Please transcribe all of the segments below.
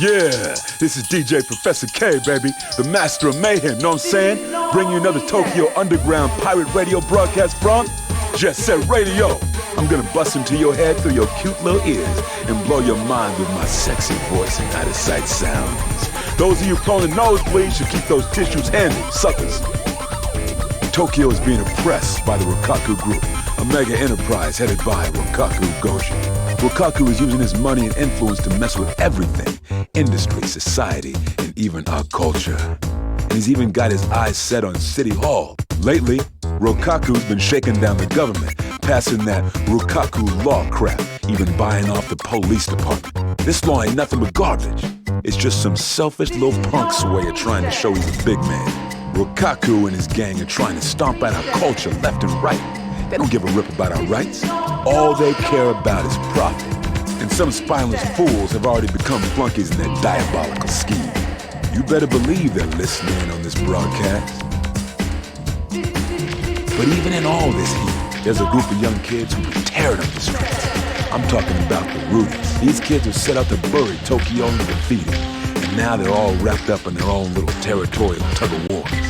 Yeah, this is DJ Professor K, baby, the master of mayhem, know what I'm saying? Bring you another Tokyo Underground pirate radio broadcast from Jet Set Radio. I'm gonna bust into your head through your cute little ears and blow your mind with my sexy voice and out-of-sight sounds. Those of you prone to nosebleeds should keep those tissues handy, suckers. Tokyo is being oppressed by the Rokkaku Group, a mega enterprise headed by Rokkaku Goji. Rokkaku is using his money and influence to mess with everything, industry, society, and even our culture. And he's even got his eyes set on City Hall. Lately, Rokkaku's been shaking down the government, passing that Rokkaku law crap, even buying off the police department. This law ain't nothing but garbage. It's just some selfish little punk's way of trying to show he's a big man. Rokkaku and his gang are trying to stomp out our culture left and right. They don't give a rip about our rights. All they care about is profit. And some spineless fools have already become flunkies in their diabolical scheme. You better believe they're listening on this broadcast. But even in all this heat, there's a group of young kids who are tearing up the streets. I'm talking about the Rudies. These kids have set out to bury Tokyo in the graffiti. And now they're all wrapped up in their own little territorial tug-of-wars.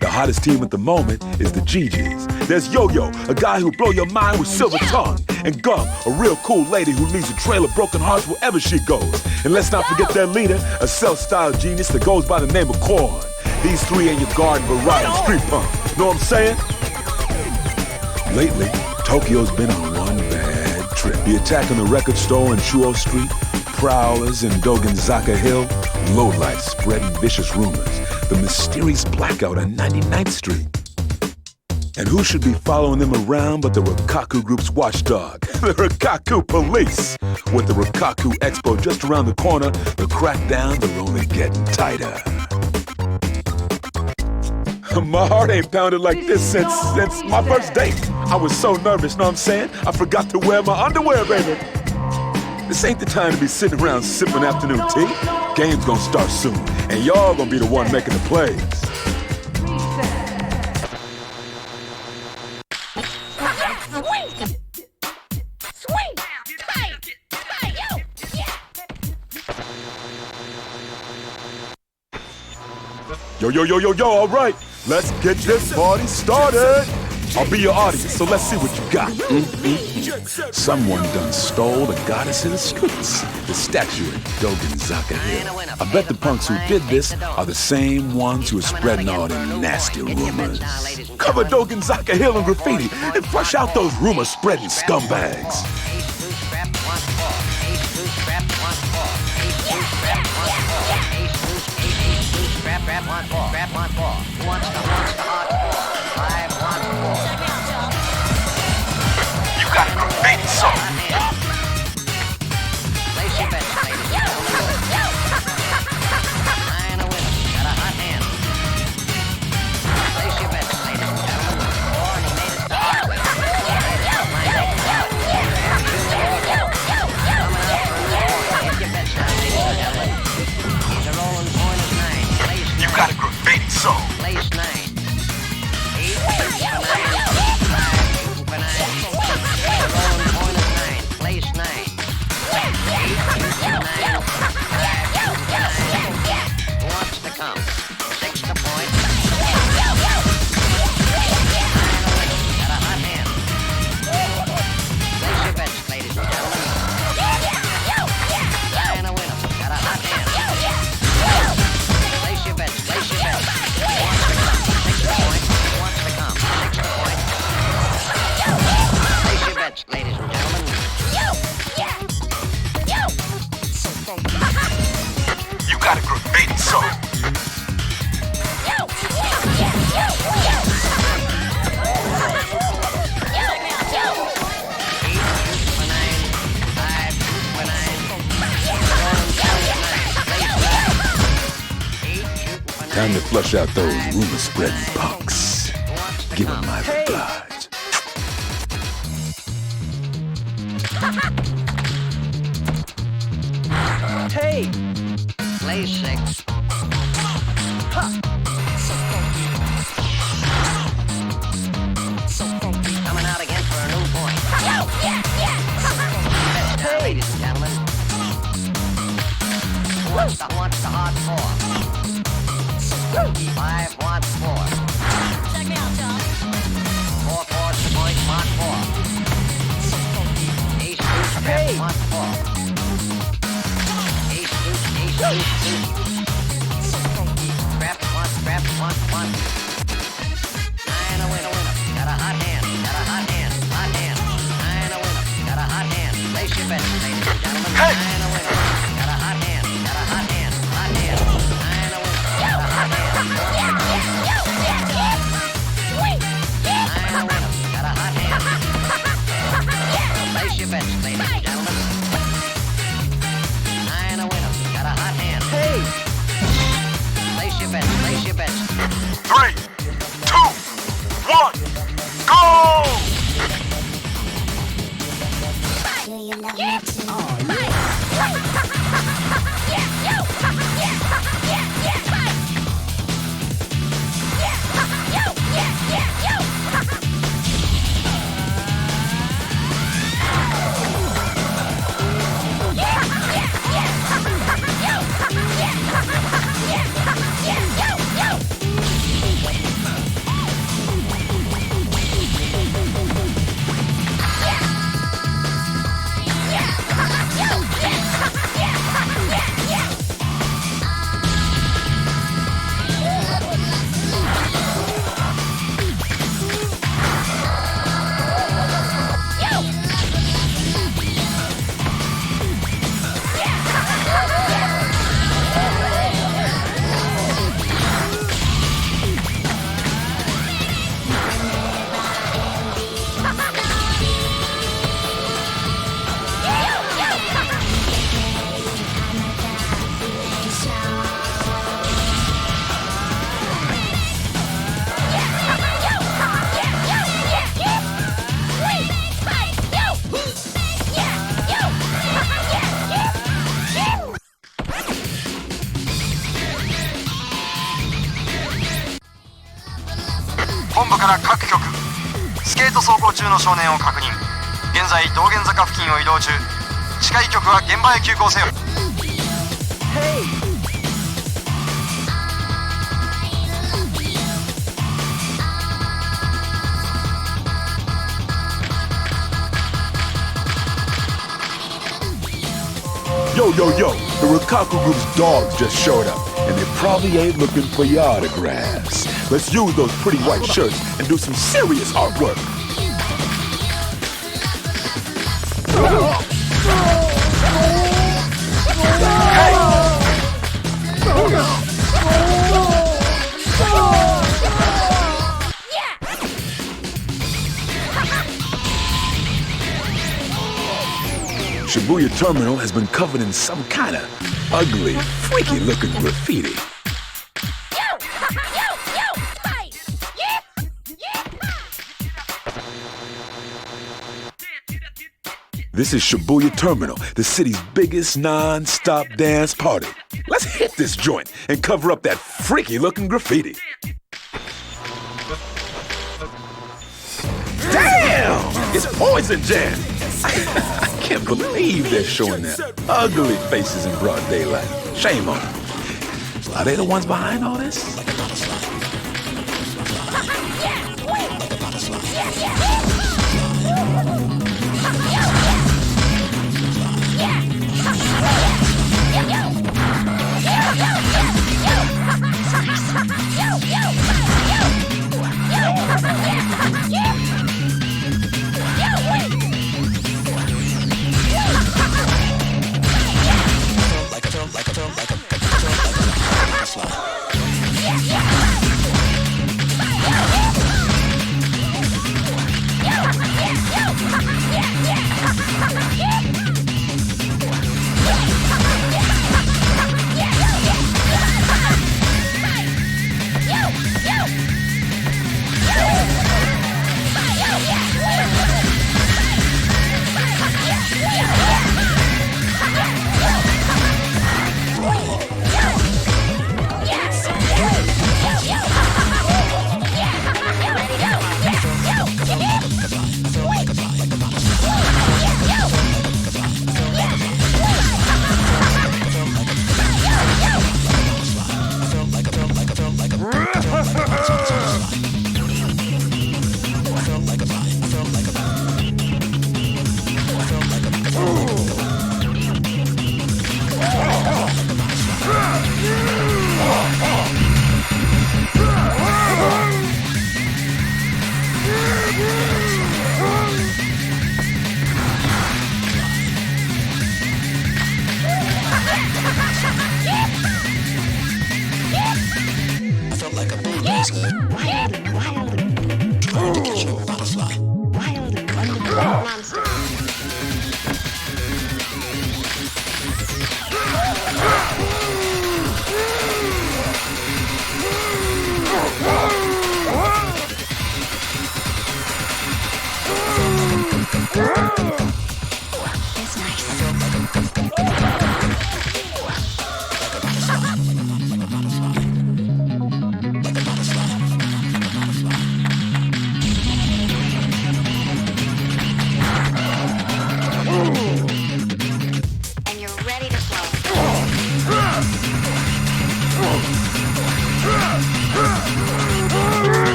The hottest team at the moment is the GGs. There's Yo-Yo, a guy who'll blow your mind with silver tongue. And Gum, a real cool lady who leaves a trail of broken hearts wherever she goes. And let's not forget their leader, a self-styled genius that goes by the name of Korn. These three ain't your garden variety street punk. Know what I'm saying? Lately, Tokyo's been on one bad trip. The attack on the record store on Chuo Street, prowlers in Dogenzaka Hill, lowlifes spreading vicious rumors, the mysterious blackout on 99th Street. And who should be following them around but the Rokkaku Group's watchdog, the Rokkaku Police. With the Rokkaku Expo just around the corner, the crackdowns are only getting tighter. My heart ain't pounded like this since my first date. I was so nervous, know what I'm saying? I forgot to wear my underwear, baby. This ain't the time to be sitting around sipping afternoon tea. Game's gonna start soon, and y'all gonna be the one making the plays. Yo, all right. Let's get this party started. I'll be your audience, so let's see what you got. Someone done stole the goddess of the streets, the statue at Dogenzaka Hill. I bet the punks who did this are the same ones who are spreading all them nasty rumors. Cover Dogenzaka Hill in graffiti and flush out those rumor-spreading scumbags. You got a graffiti song. Place your bets, ladies and gentlemen. Nine a winner, got a hot hand. Place your bets, ladies and gentlemen. Or he made it the hard way. Get your bets now, ladies and gentlemen. He's a rolling point of 9. Place 9. You got a graffiti song. Place 9. got a graffiti song. Time to flush out those rumor-spreading punks. Give them my regards. Hey! Play 6. Coming out again for a new point. Now, ladies and gentlemen. Who wants the hard 4? 5 wants 4. Check me out, John. 4 4's the point, mark 4. Ace, deuce, Hey! mark 4. Ace, deuce, deuce. Scrap, 1. 9 a winner. Got a hot hand. 9 a winner. Got a hot hand. Place your bets, ladies and gentlemen. Hey! 9 a winner. Got a hot hand. 9 a winner. Got a hot hand. 9 a winner. Got a hot hand. Place your bets, ladies and gentlemen. 9 a winner. Got a hot hand. Hey! Place your bets. 3, 2, 1, go! Do you love me too?本部から各局スケート走行中の少年を確認。現在道玄坂付近を移動中。近い局は現場へ急行せよ。 Hey! Yo, the Rikaku Group's dogs just showed up, and they probably ain't looking for your autographs. Let's use those pretty white shirts and do some serious artwork. Shibuya Terminal has been covered in some kind of ugly, freaky-looking graffiti. This is Shibuya Terminal, the city's biggest non-stop dance party. Let's hit this joint and cover up that freaky-looking graffiti. Damn! It's Poison Jam! I can't believe they're showing their ugly faces in broad daylight. Shame on them. Are they the ones behind all this?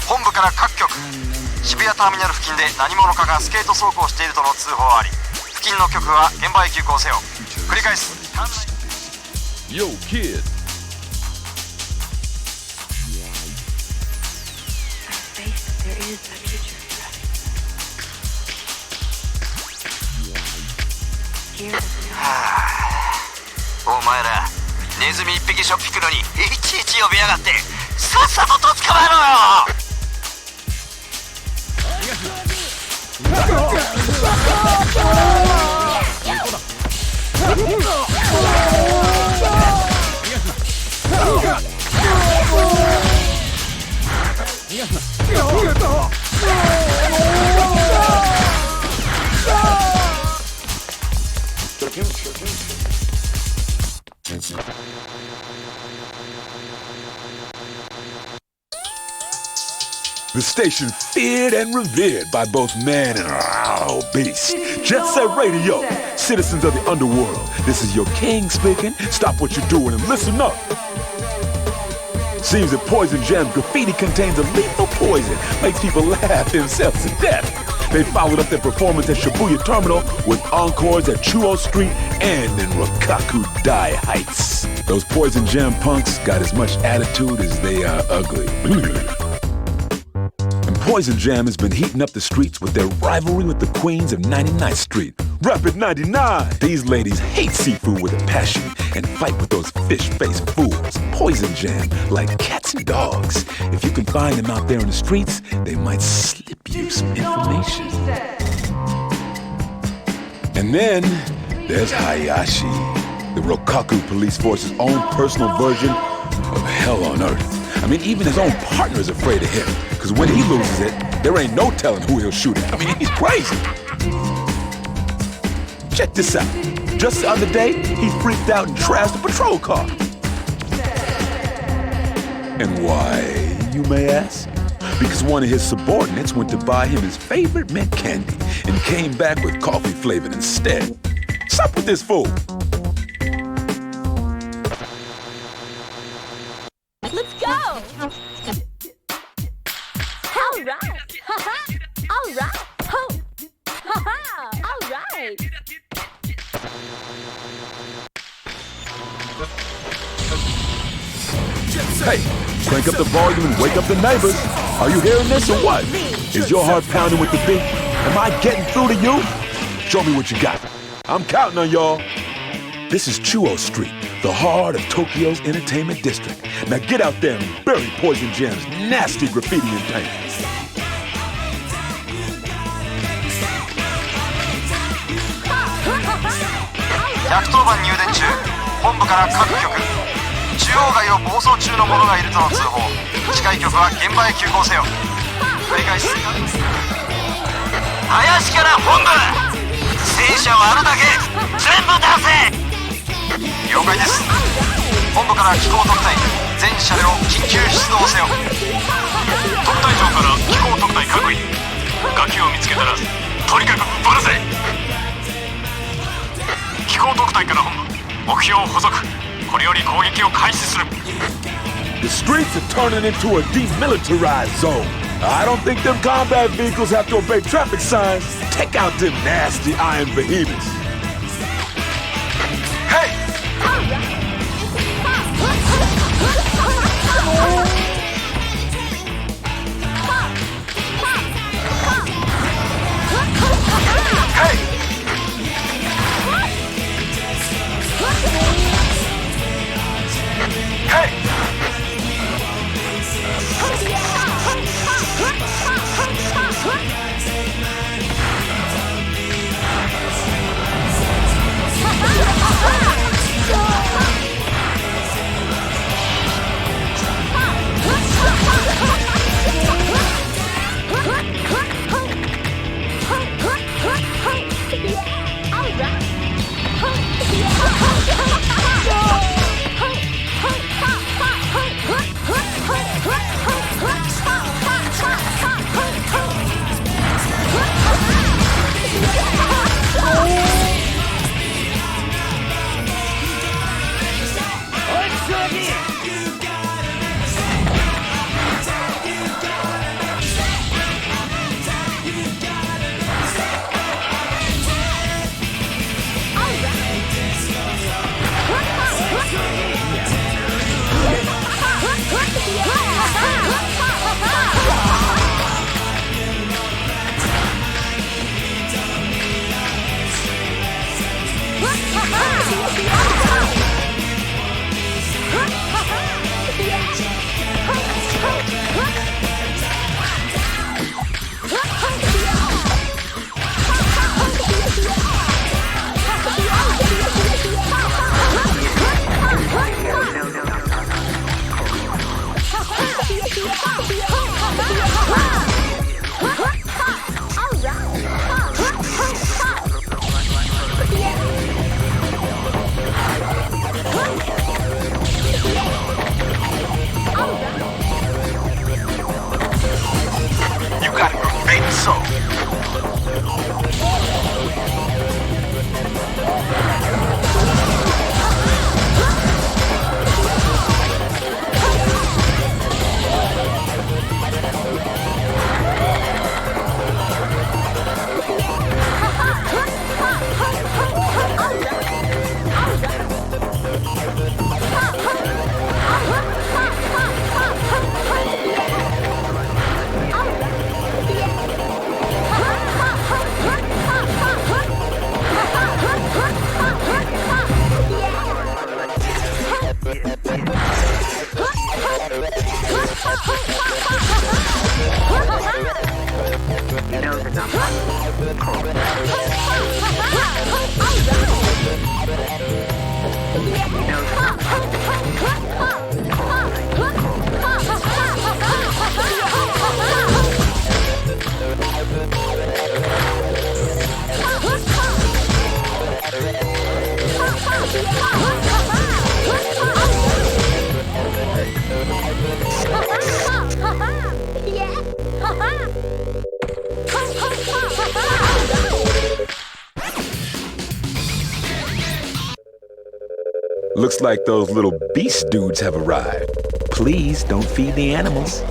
本部から各局、渋谷ターミナル付近で何者かがスケート走行しているとの通報あり、付近の局は現場へ急行せよ。繰り返す。Yo, kid. There is a future for us. Here is no お前らネズミ一匹しょっぴくのにいちいち呼びやがってさっさとと捕まえろよ。The station feared and revered by both man and beast. JSRF Radio, citizens of the underworld. This is your king speaking. Stop what you're doing and listen up. Seems that Poison Jam's graffiti contains a lethal poison, makes people laugh themselves to death. They followed up their performance at Shibuya Terminal with encores at Chuo Street and in Rokkaku Dai Heights. Those Poison Jam punks got as much attitude as they are ugly. And Poison Jam has been heating up the streets with their rivalry with the queens of 99th Street. Rapid 99! These ladies hate seafood with a passion and fight with those fish-faced fools. Poison Jam, like cats and dogs. If you can find them out there in the streets, they might slip you some information. And then there's Hayashi, the Rokkaku police force's own personal version of hell on earth. I mean, even his own partner is afraid of him, because when he loses it, there ain't no telling who he'll shoot at. I mean, he's crazy. Check this out. Just the other day, he freaked out and trashed a patrol car. And why, you may ask? Because one of his subordinates went to buy him his favorite mint candy and came back with coffee flavored instead. Stop with this fool. Let's go! Hey, crank up the volume and wake up the neighbors. Are you hearing this or what? Is your heart pounding with the beat? Am I getting through to you? Show me what you got. I'm counting on y'all. This is Chuo Street, the heart of Tokyo's entertainment district. Now get out there and bury Poison Jam's nasty graffiti and paint. 110番入電中、本部から各局、中央街を暴走中の者がいるとの通報。近い局は現場へ急行せよ。繰り返し林から本部、戦車をあるだけ全部出せ。了解です。本部から機構特隊、全車両緊急出動せよ。特隊長から機構特隊各位、ガキを見つけたらとにかくぶっ放せ。機構特隊から本部、目標補足、これより攻撃を開始する。 The streets are turning into a demilitarized zone. I don't think them combat vehicles have to obey traffic signs. Take out them nasty iron behemoths. Hey! Hey! Hey! Looks like those little beast dudes have arrived. Please don't feed the animals.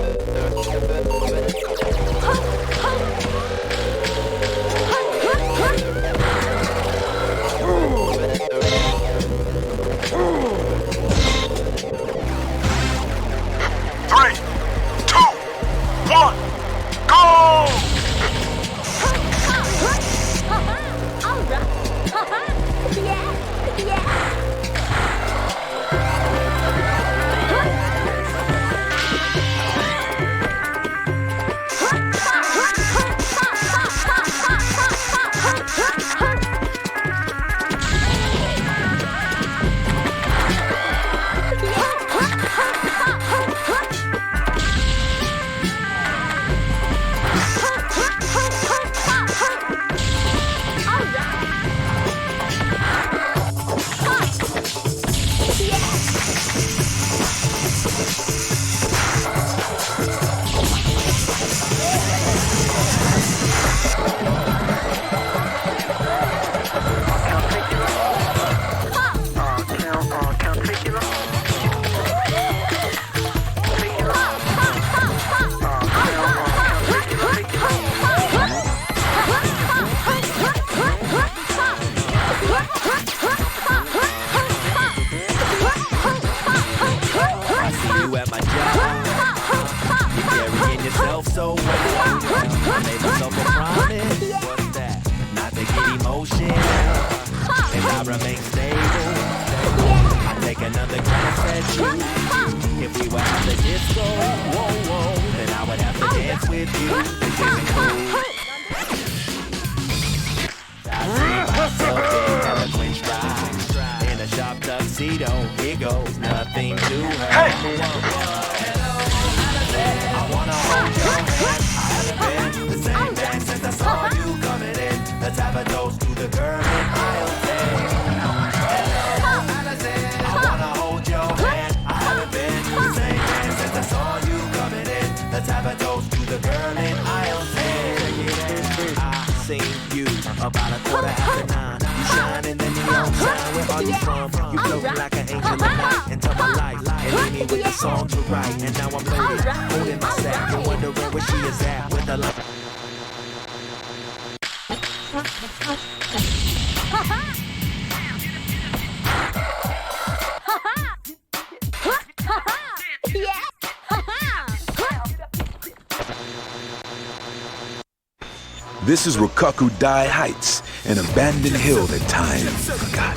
This is Rokkaku Dai Heights, an abandoned hill that time forgot.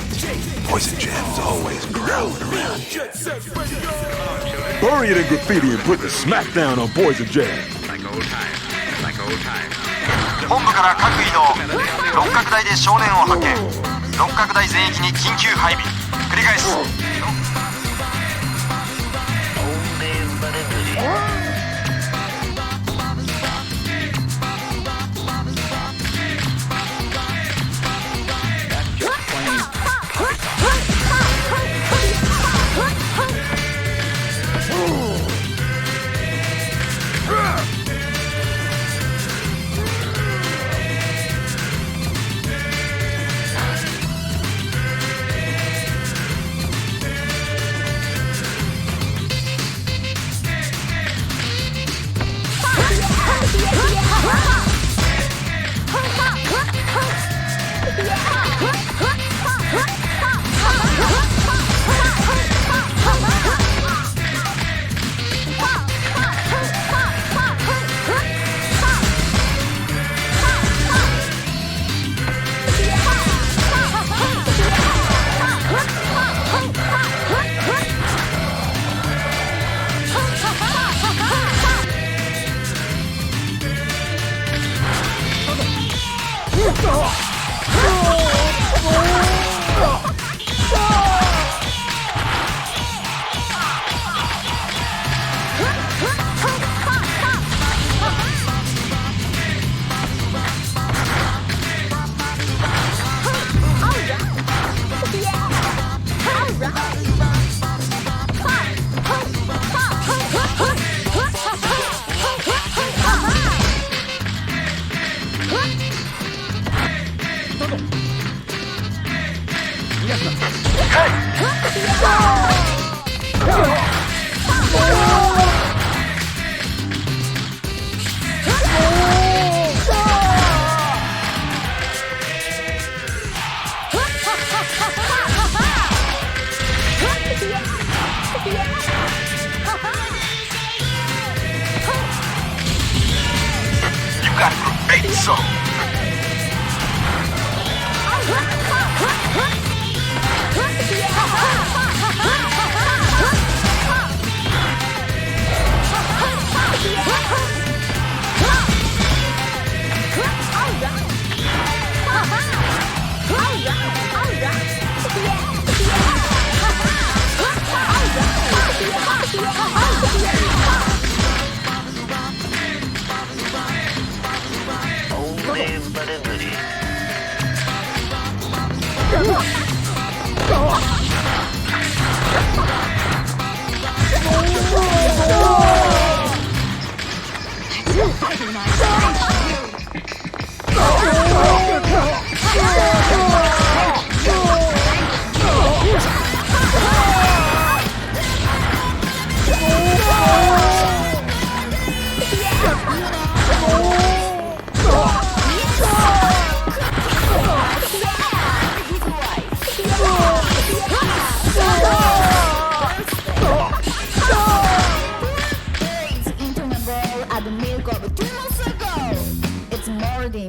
Poison Jam's always prowling around here. Bury it in graffiti and put the smackdown on Poison Jam. 本部から各移動。六角大で少年を発見。六角大全域に緊急配備。繰り返す。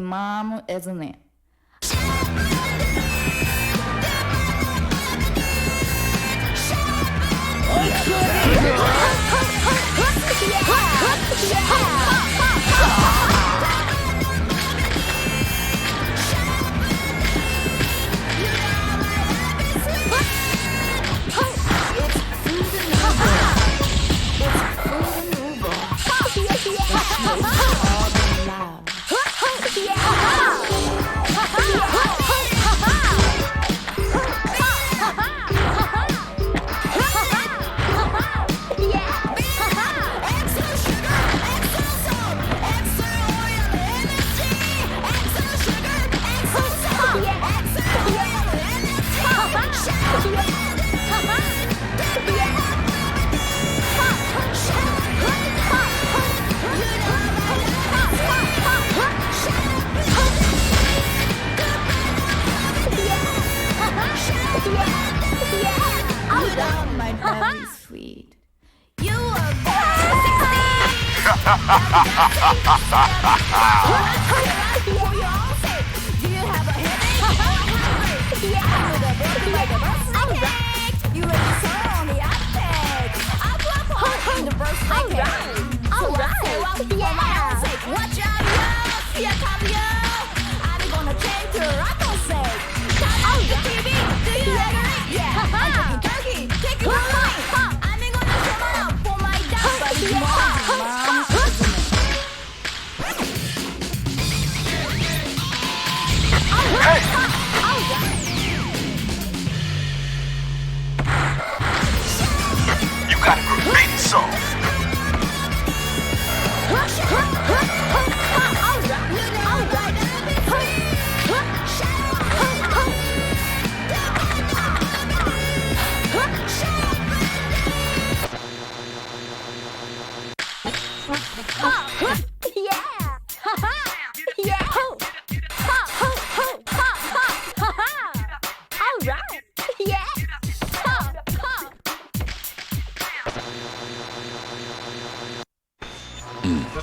Mom, isn't it? Sweet. You are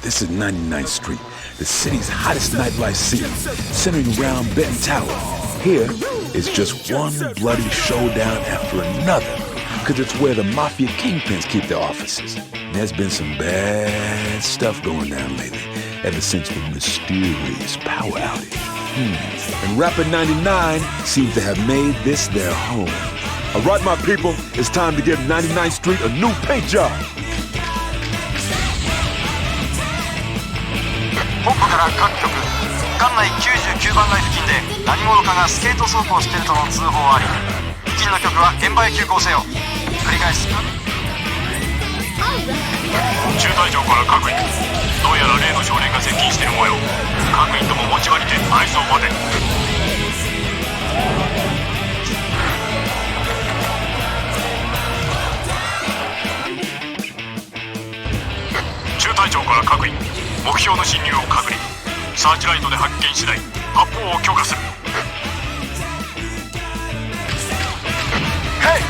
This is 99th Street, the city's hottest nightlife scene, centering around Benton Tower. Here is just one bloody showdown after another, because it's where the mafia kingpins keep their offices. There's been some bad stuff going down lately, ever since the mysterious power outage. And Rapper 99 seems to have made this their home. All right, my people, it's time to give 99th Street a new paint job. 本部から各局、館内99番街付近で何者かがスケート走行しているとの通報あり、付近の局は現場へ急行せよ。繰り返す。中隊長から各員、どうやら例の少年が接近している模様。各員とも持ち場にて合図を待て。中隊長から各員、目標の侵入を確認。サーチライトで発見次第発砲を許可する。ヘイ！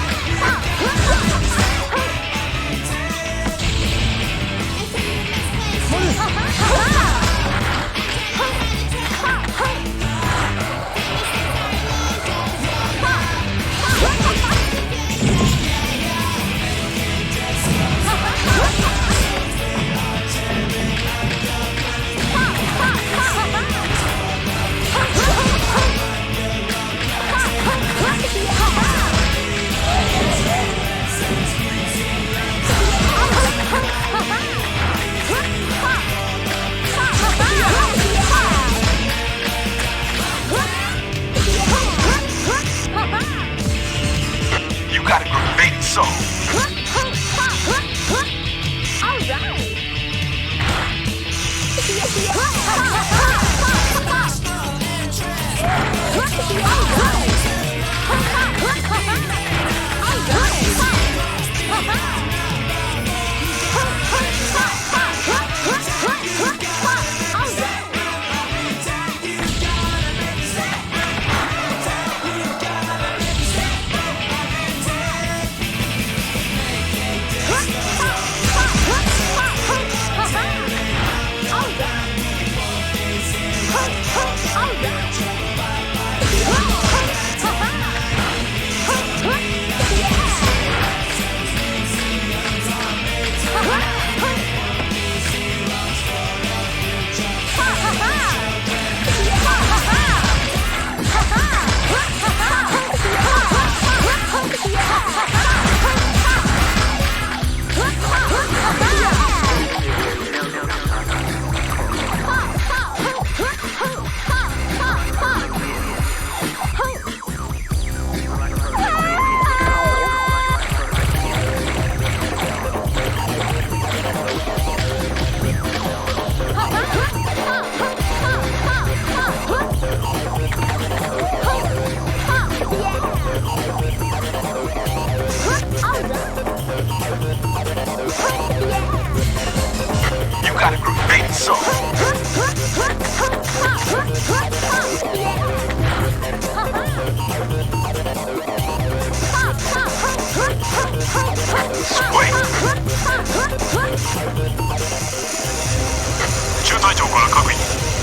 中隊長から各位、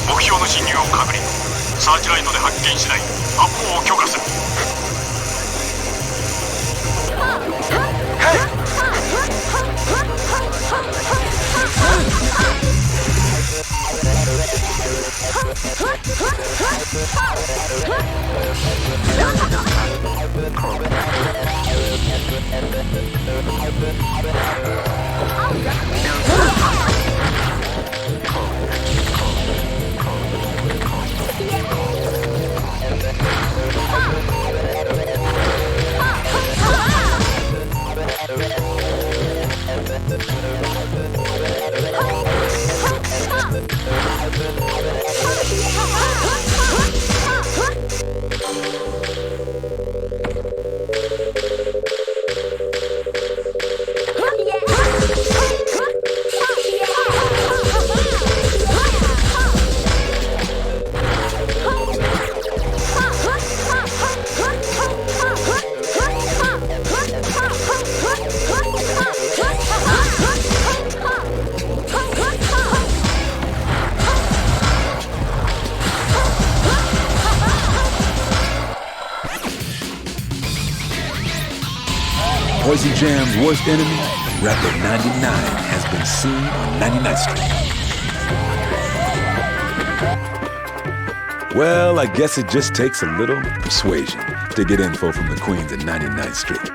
目標の侵入を確認。サーチライトで発見次第発砲を許可する。Poison Jam's worst enemy, rapper 99, has been seen on 99th Street. Well, I guess it just takes a little persuasion to get info from the queens at 99th Street.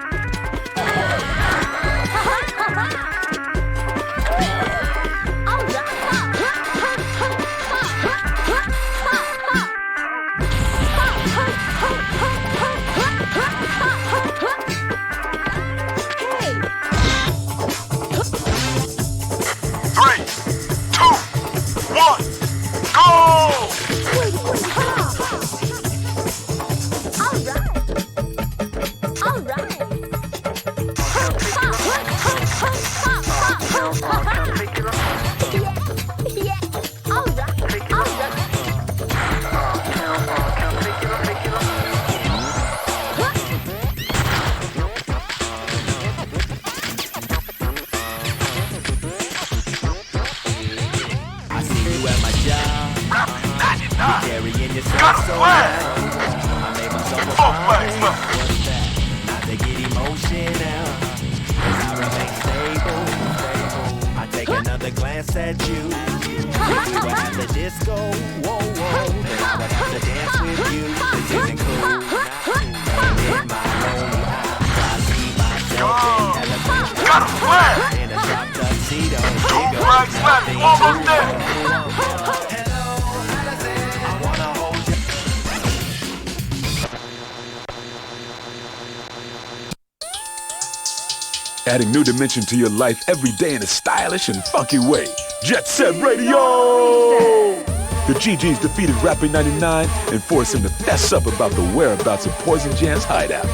Adding new dimension to your life every day in a stylish and funky way. Jet Set Radio! the GGs defeated Rapper 99 and forced him to fess up about the whereabouts of Poison Jam's hideout.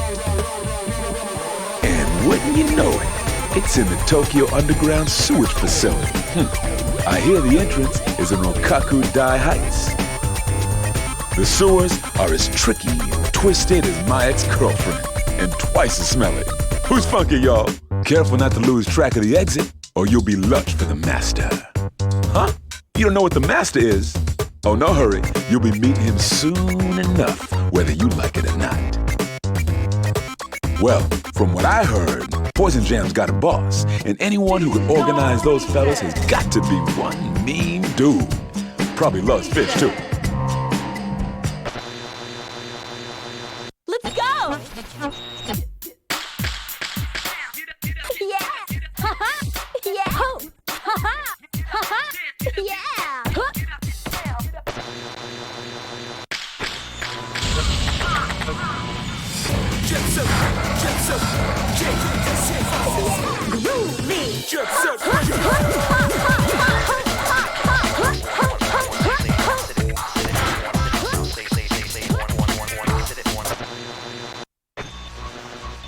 And wouldn't you know it, it's in the Tokyo Underground sewage facility. I hear the entrance is in Rokaku-dai Heights. The sewers are as tricky and twisted as my ex-girlfriend, and twice as smelly. Who's funky, y'all? Careful not to lose track of the exit, or you'll be lunch for the master. Huh? You don't know what the master is? Oh, no hurry. You'll be meeting him soon enough, whether you like it or not. Well, from what I heard, Poison Jam's got a boss, and anyone who can organize those fellas has got to be one mean dude. Probably loves fish, too. Let's go! Yeah! Ha-ha! Yeah! Ho! Ha-ha! Ha-ha! Yeah! Huh.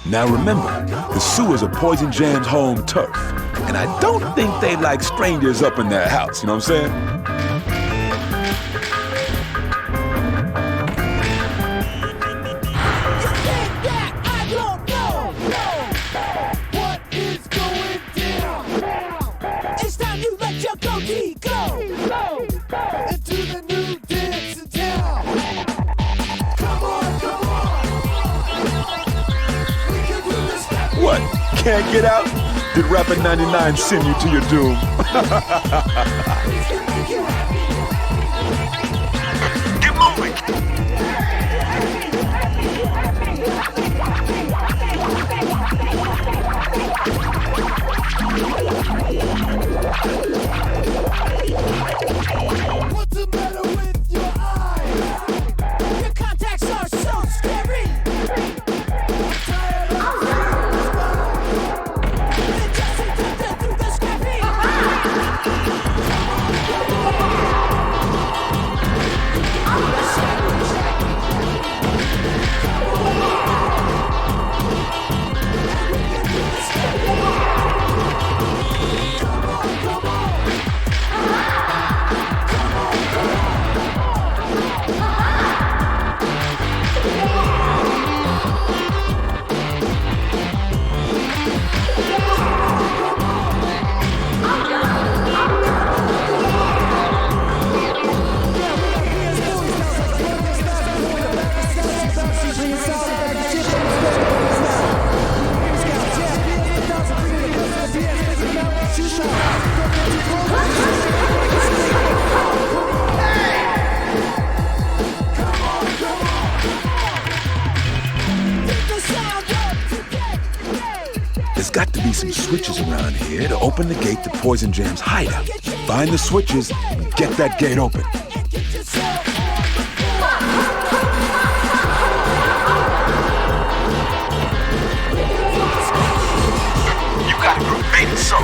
Now remember, the sewers are Poison Jam's home turf, and I don't think they like strangers up in their house, you know what I'm saying? What? Can't get out? Did Rapper 99 send you to your doom? Get moving! What's the matter with your eyes? Your contacts are so scary. There's got to be some switches around here to open the gate to Poison Jam's hideout. Find the switches and get that gate open. You got a group baby soul.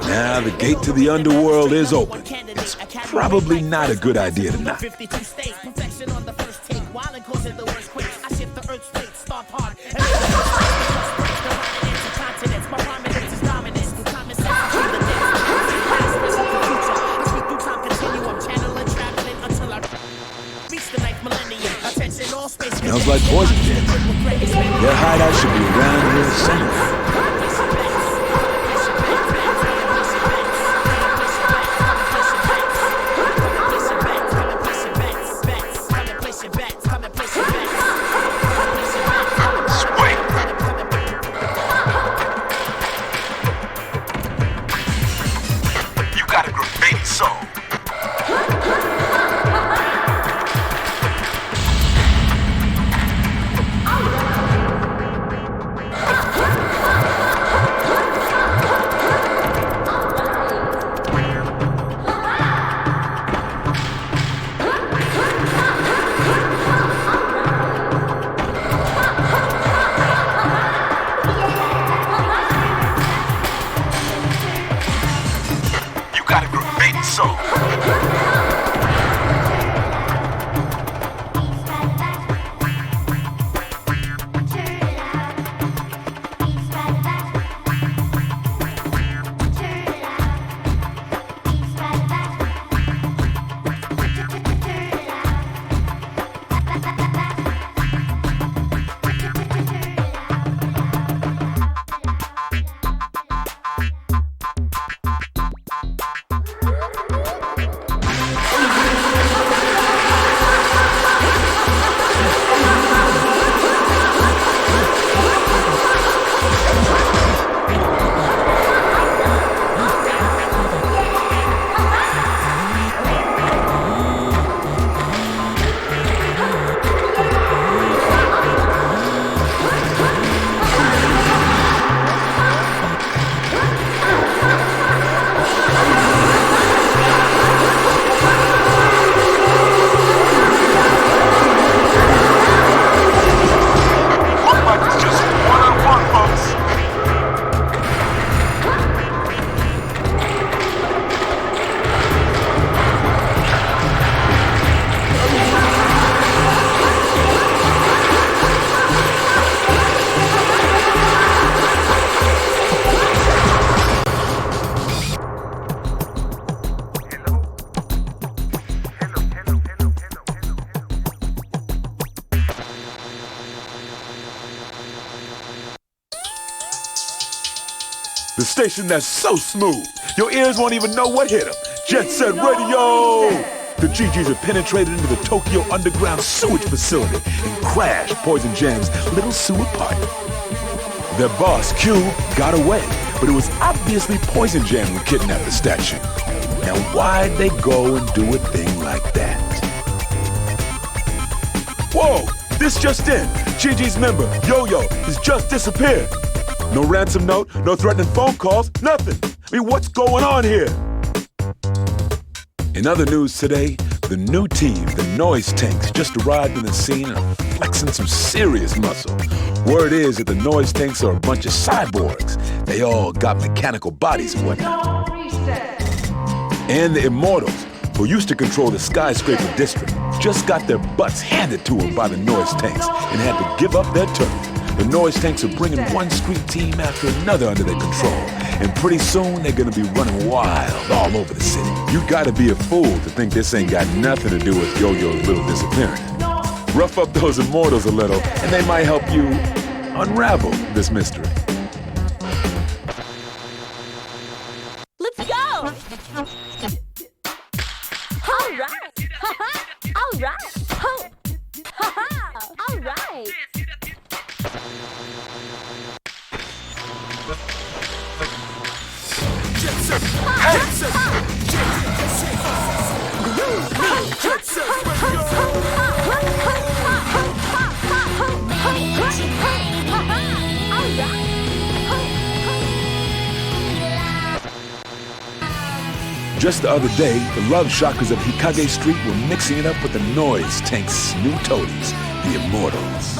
Now the gate to the underworld is open. It's probably not a good idea to knock. Smells like poison candy. Their hideout should be around here somewhere. station that's so smooth, your ears won't even know what hit them. Jet Set Radio! The GGs have penetrated into the Tokyo Underground sewage facility and crashed Poison Jam's little sewer pipe. Their boss, Q, got away, but it was obviously Poison Jam who kidnapped the statue. Now why'd they go and do a thing like that? Whoa! This just in! GG's member, Yo-Yo, has just disappeared. No ransom note, no threatening phone calls, nothing. I mean, what's going on here? In other news today, the new team, the Noise Tanks, just arrived on the scene and are flexing some serious muscle. Word is that the Noise Tanks are a bunch of cyborgs. They all got mechanical bodies and whatnot. And the Immortals, who used to control the skyscraper district, just got their butts handed to them by the Noise Tanks and had to give up their turf. The Noise Tanks are bringing one street team after another under their control, and pretty soon they're gonna be running wild all over the city. You gotta be a fool to think this ain't got nothing to do with Yo-Yo's little disappearance. Rough up those Immortals a little, and they might help you unravel this mystery. Let's go! All right! All right! All right! Just the other day, the Love Shockers of Hikage Street were mixing it up with the Noise Tanks' new toadies, the Immortals.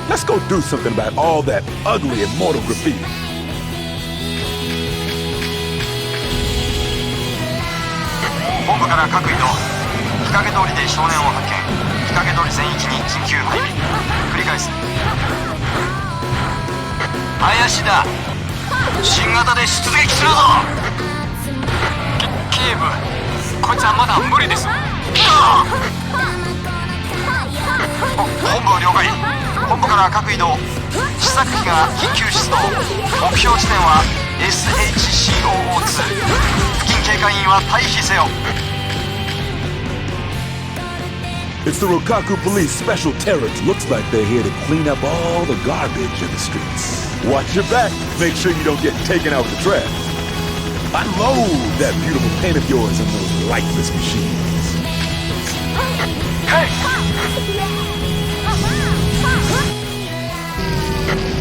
Let's go do something about all that ugly Immortal graffiti. 本部から各移動。日陰通りで少年を発見。日陰通り全域に緊急配備。繰り返す。林だ。新型で出撃するぞ。警部、こいつはまだ無理です。本部了解。本部から各移動。試作機が緊急出動。目標地点は SHCOO2。付近警戒員は退避せよ。It's the Rokaku Police Special Terrors. Looks like they're here to clean up all the garbage in the streets. Watch your back. Make sure you don't get taken out with the trash. Unload that beautiful paint of yours on those lifeless machines. Hey!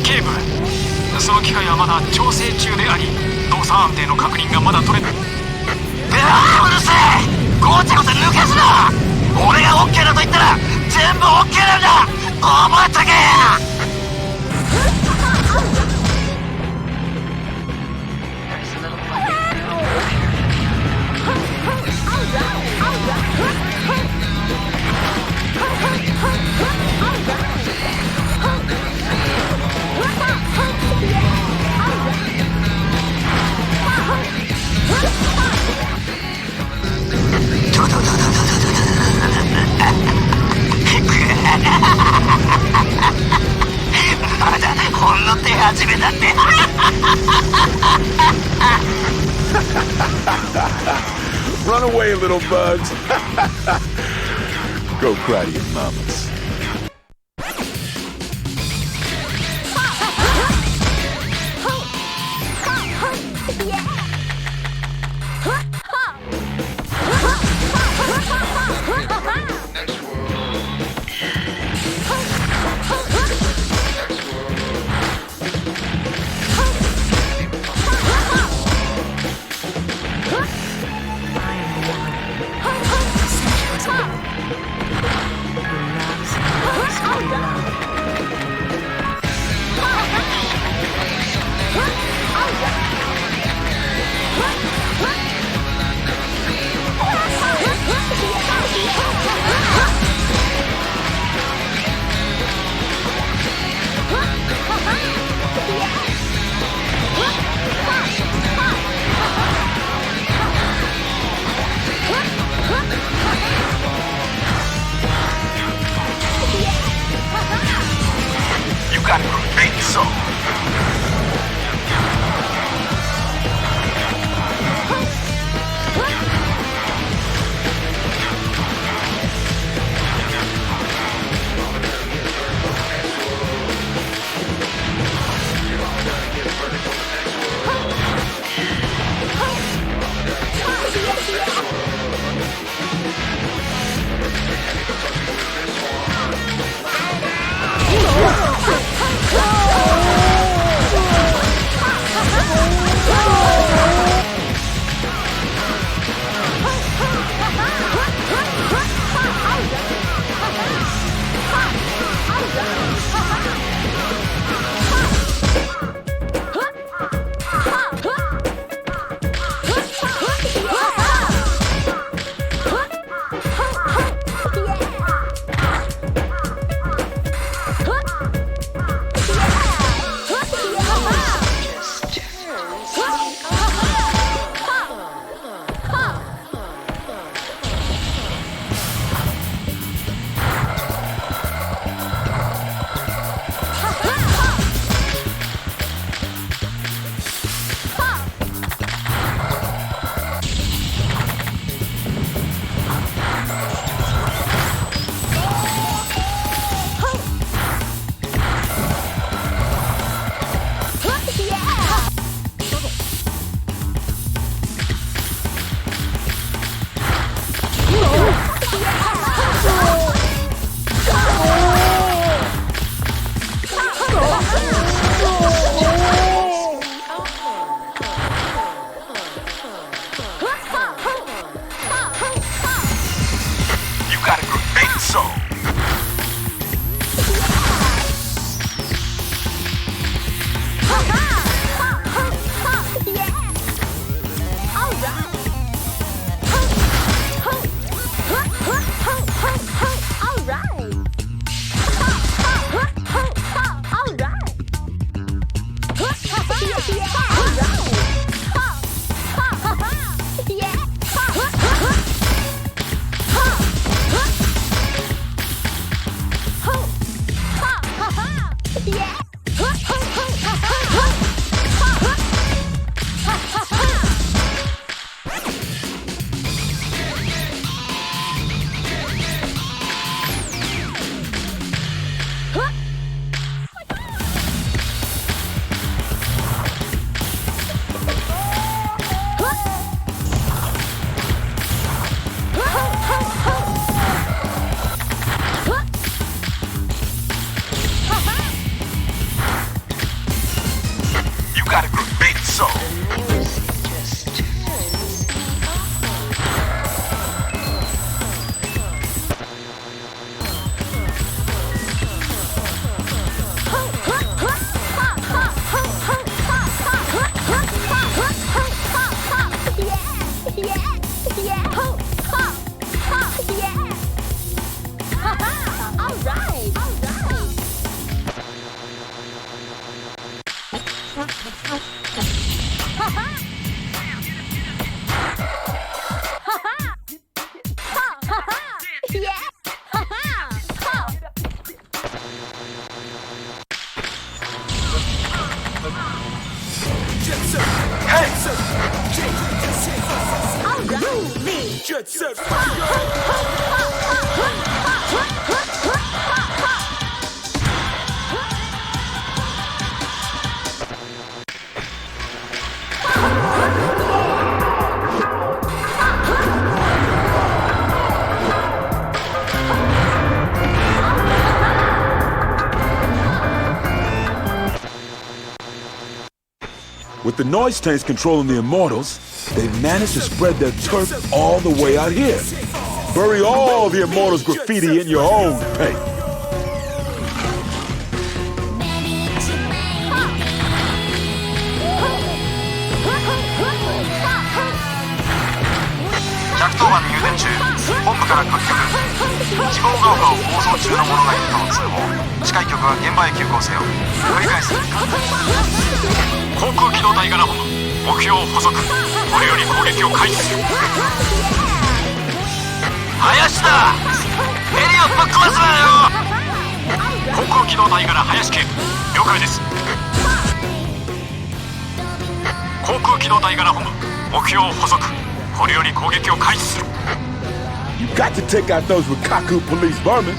警部、その機械はまだ調整中であり、動作安定の確認がまだ取れない。うるせえ！ごちゃごちゃ抜けすな！俺が OK だと言ったら全部 OK なんだ！覚えとけ！まだほんの手始めだって。Run away, little bugs. Go cry to your mamas. soul. With the noise tanks controlling the Immortals, they've managed to spread their turf all the way out here. Bury all the Immortals graffiti in your own paint.航空機動隊から本部目標捕捉これより攻撃を開始する林だエリをぶっ壊すなよ航空機動隊から林警部了解です航空機動隊から本部目標捕捉これより攻撃を開始する You got to take out those Rikaku police vermin.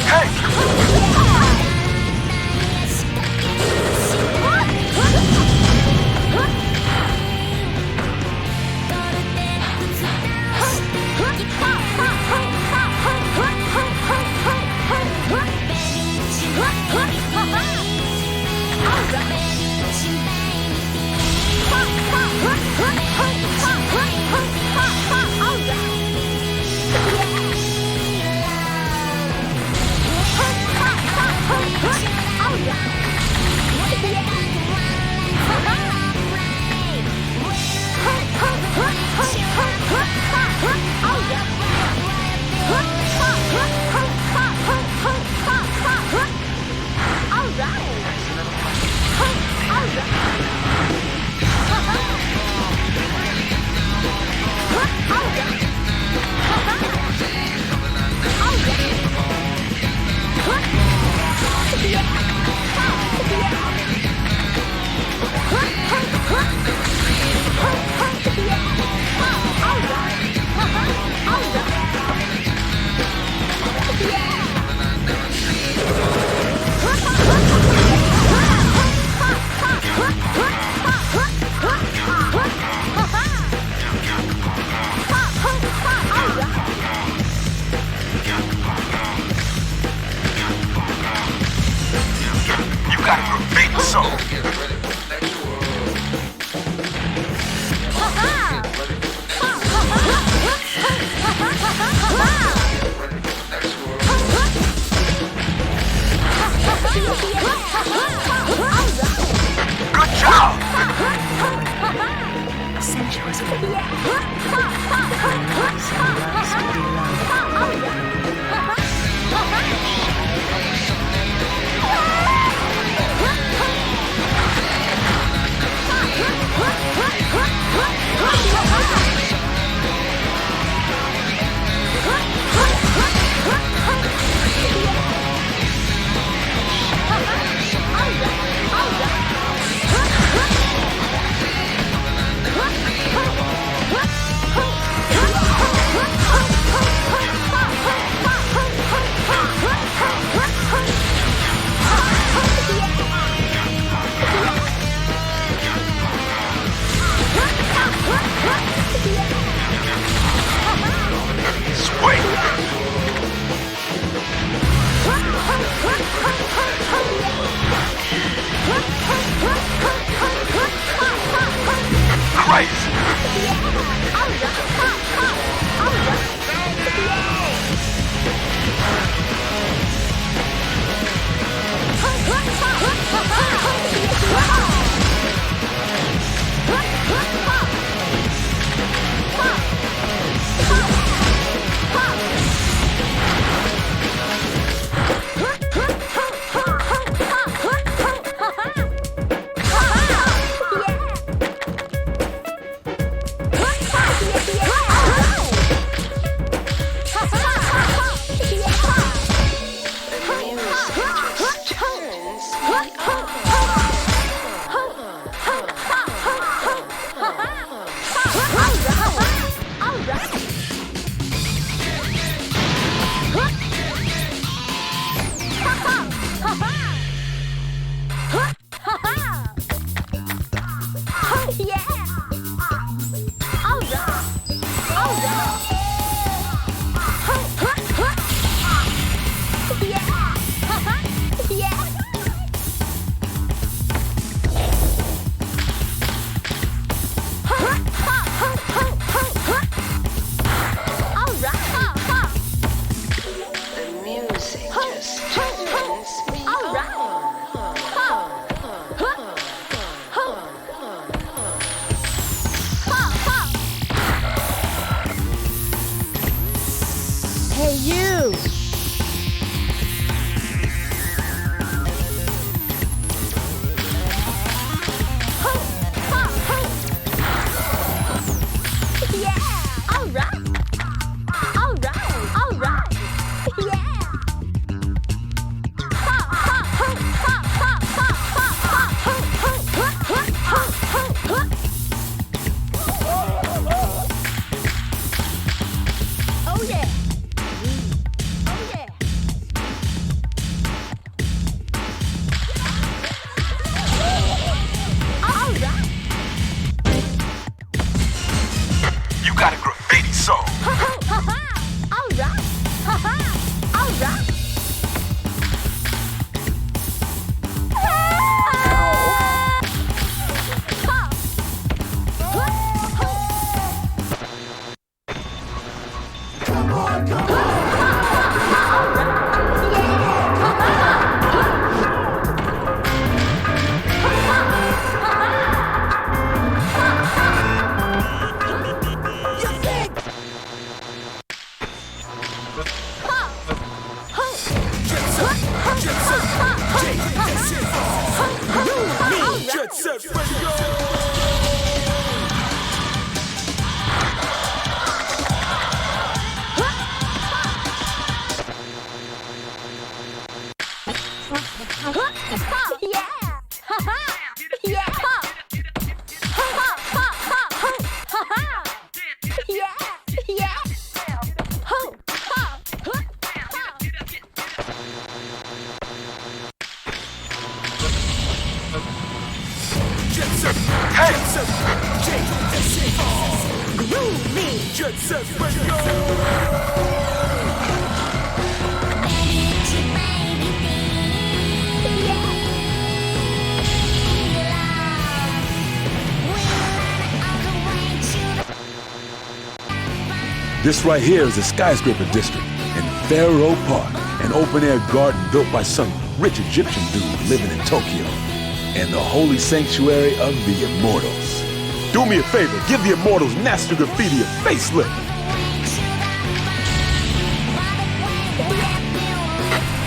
Hey! sensuous women. Who loves and loves to be loved. This right here is a skyscraper district in Faroe Park, an open-air garden built by some rich Egyptian dude living in Tokyo, and the holy sanctuary of the immortals. Do me a favor, give the Immortals Master Graffiti a facelift.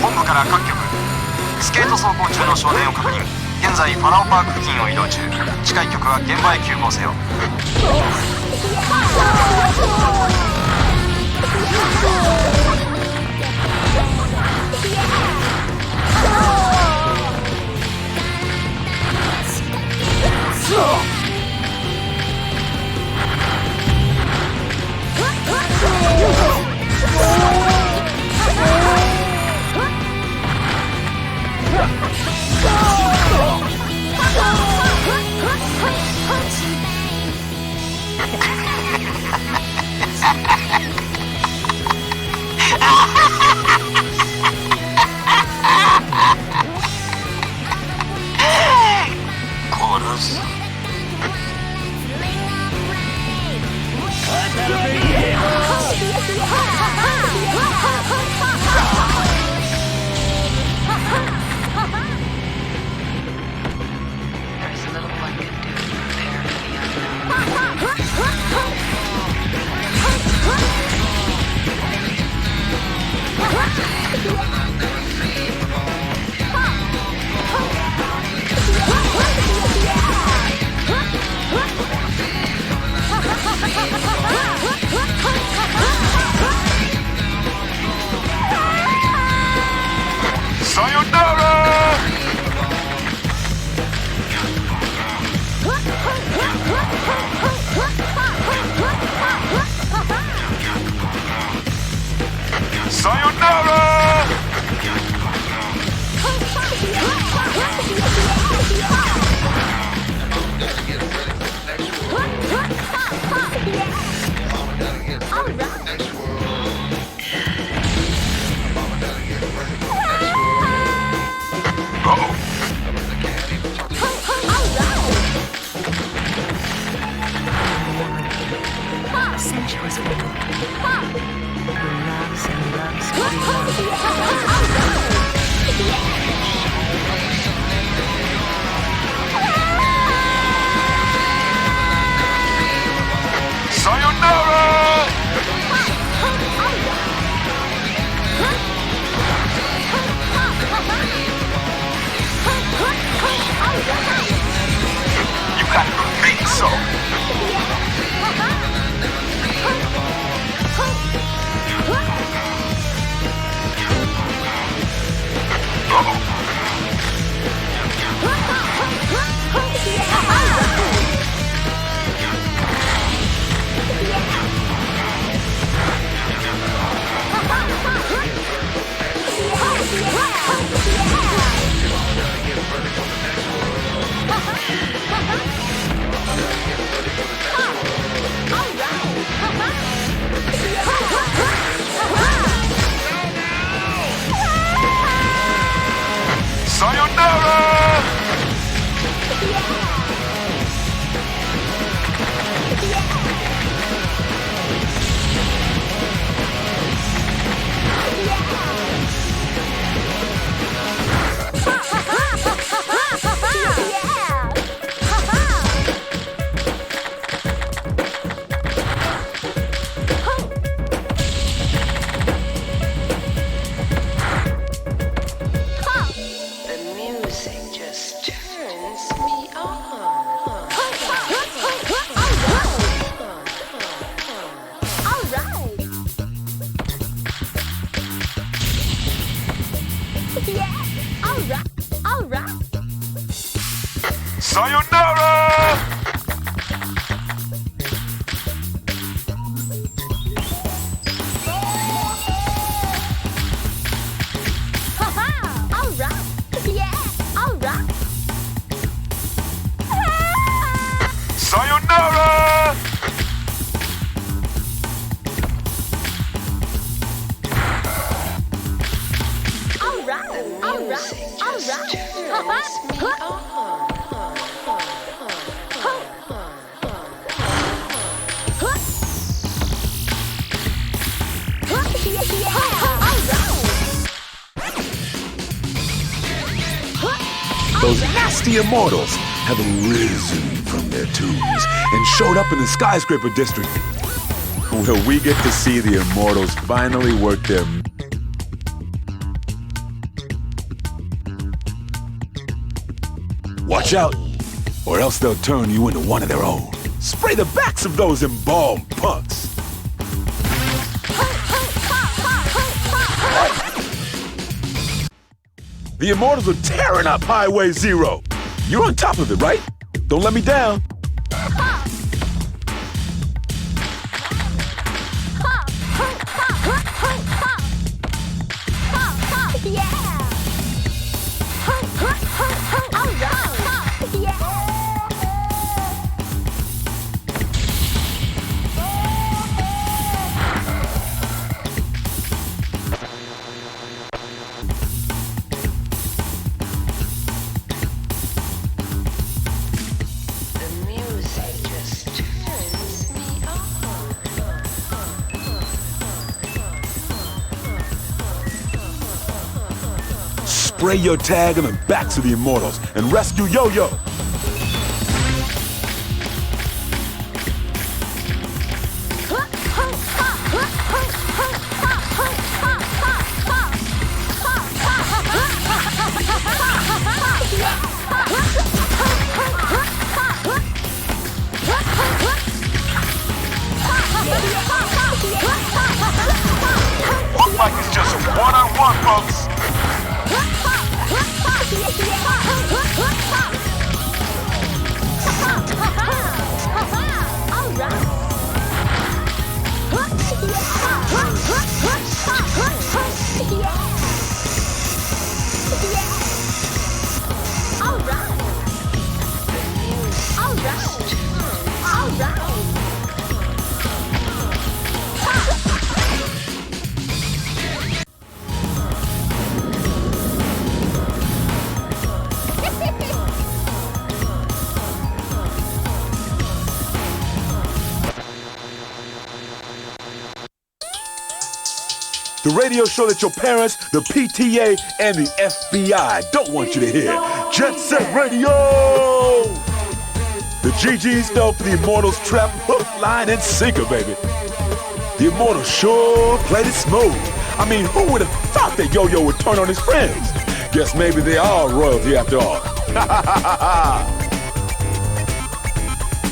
本部から各局、スケート走行中の少年を確認。現在ファラオパーク付近を移動中。近い局は現場へ急行せよ。Those nasty Immortals. have risen from their tombs and showed up in the skyscraper district, where we get to see the immortals finally work their... Watch out, or else they'll turn you into one of their own. Spray the backs of those embalmed punks. The immortals are tearing up Highway 0. You're on top of it, right? Don't let me down. Spray your tag on the backs of the immortals and rescue Yo-Yo. Looks like it's just a one-on-one, folks. The radio show that your parents, the PTA, and the FBI don't want you to hear. Jet Set Radio! The GGs fell for the Immortals' trap, hook, line, and sinker, baby. The Immortals sure played it smooth. I mean, who would have thought that Yo-Yo would turn on his friends? Guess maybe they are royalty after all.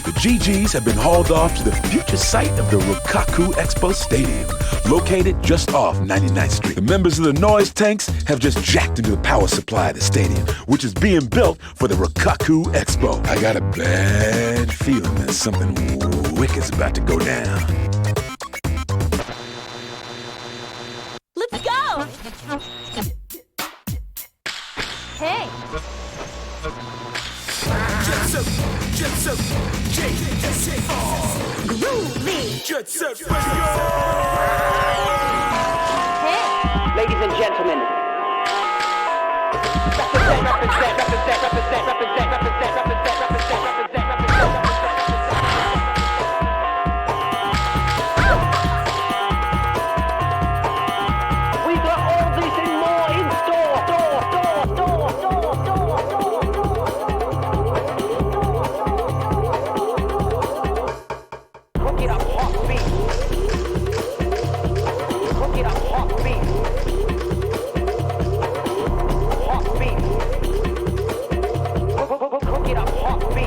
The GGs have been hauled off to the future site of the Rokkaku Expo Stadium, located just off 99th Street. The members of the Noise Tanks have just jacked into the power supply of the stadium, which is being built for the Rokkaku Expo. I got a bad feeling that something wicked's about to go down. Let's go! Hey! Jet Set Radio! Hey! Ladies and gentlemen, we got all this and more in store. Cook it up hot beef. Cook it up hot beef. Hot beef. Cook it up hot beef.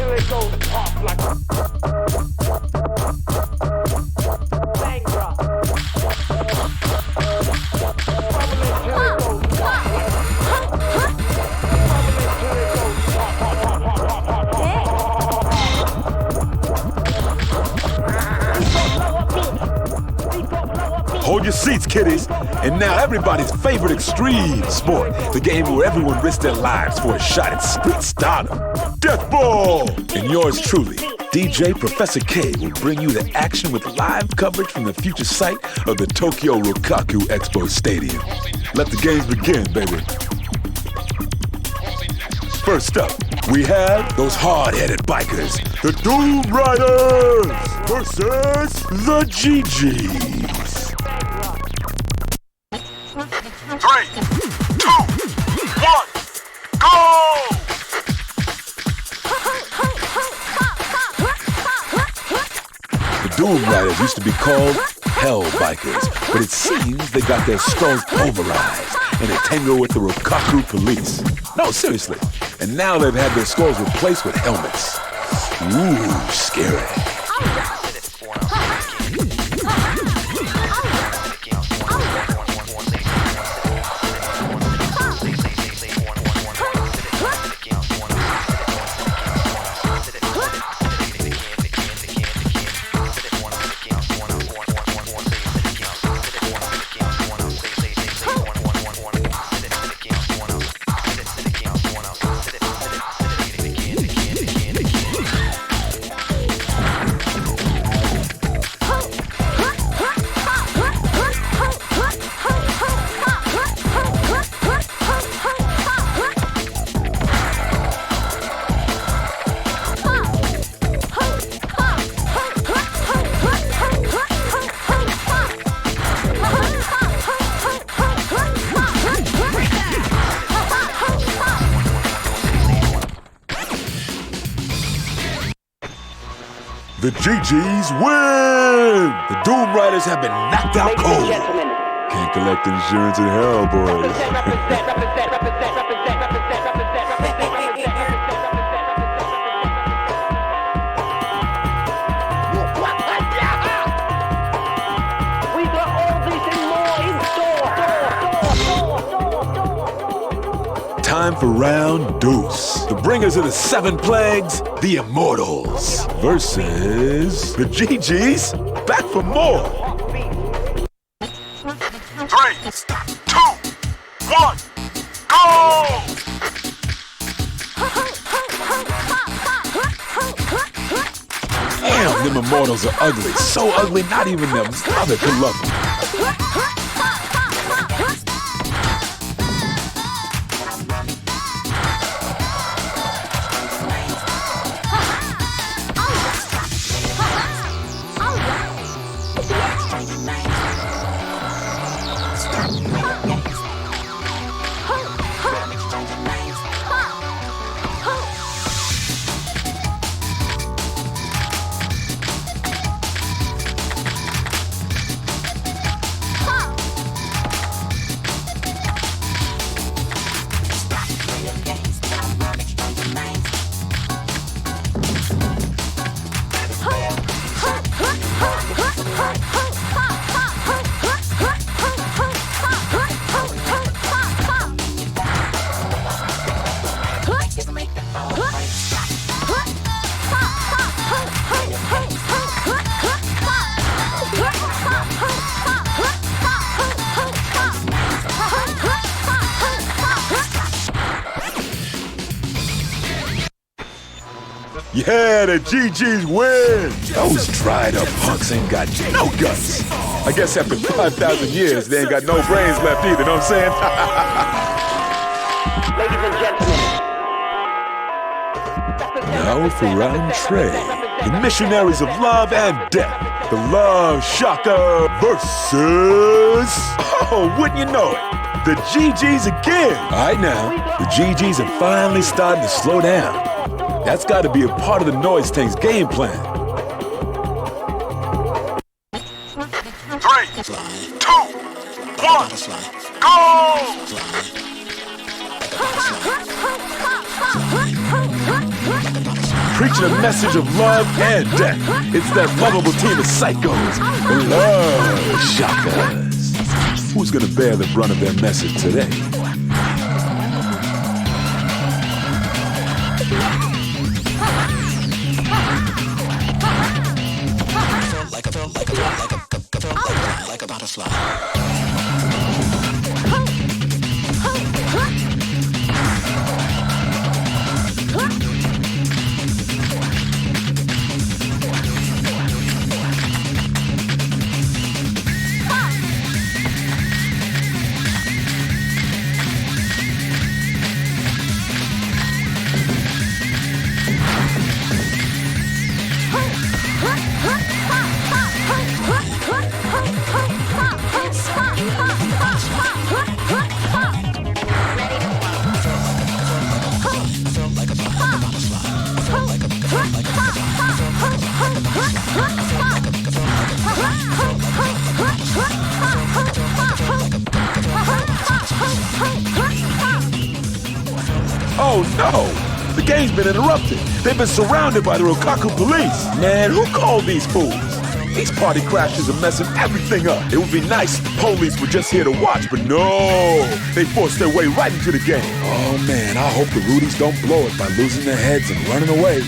till it goes off like a bang drop. Bubbling till it goes off like a bubbling till it goes pop, pop, pop, pop, pop, pop, pop. Hold your seats, kiddies. And now everybody's favorite extreme sport, the game where everyone risks their lives for a shot at street stardom. Death Ball! And yours truly, DJ Professor K will bring you the action with live coverage from the future site of the Tokyo Rokkaku Expo Stadium. Let the games begin, baby. First up, we have those hard-headed bikers, the Doom Riders versus the GGs. 3, 2, 1, go! The Doom Riders used to be called Hell Bikers, but it seems they got their skulls pulverized and they tangle with the Rokkaku police. No, seriously. And now they've had their skulls replaced with helmets. Ooh, scary. The GGs win! The Doom Riders have been knocked out cold. Can't collect insurance in hell, boys. We got all this and more in store. Time for round deuce. The bringers of the 7 plagues, the Immortals, versus the GGs, back for more. 3, 2, 1, go! Damn, them Immortals are ugly. So ugly, not even their mother could love them. Yeah, the GGs win! Those dried up punks ain't got no guts. I guess after 5,000 years, they ain't got no brains left either, know what I'm saying? Ladies and gentlemen. Now for round trey, the missionaries of love and death, the Love Shaka versus... Oh, wouldn't you know it? The GGs again! Alright now, the GGs are finally starting to slow down. That's got to be a part of the Noise Tank's game plan. 3, 2, 1, go! preaching a message of love and death. It's that lovable team of psychos, the love shakas. Who's gonna bear the brunt of their message today? Like a butterfly. Oh no! The game's been interrupted. They've been surrounded by the Rokaku police. Man, who called these fools? These party crashers are messing everything up. It would be nice if the police were just here to watch, but no! They forced their way right into the game. Oh man, I hope the Rudies don't blow it by losing their heads and running away.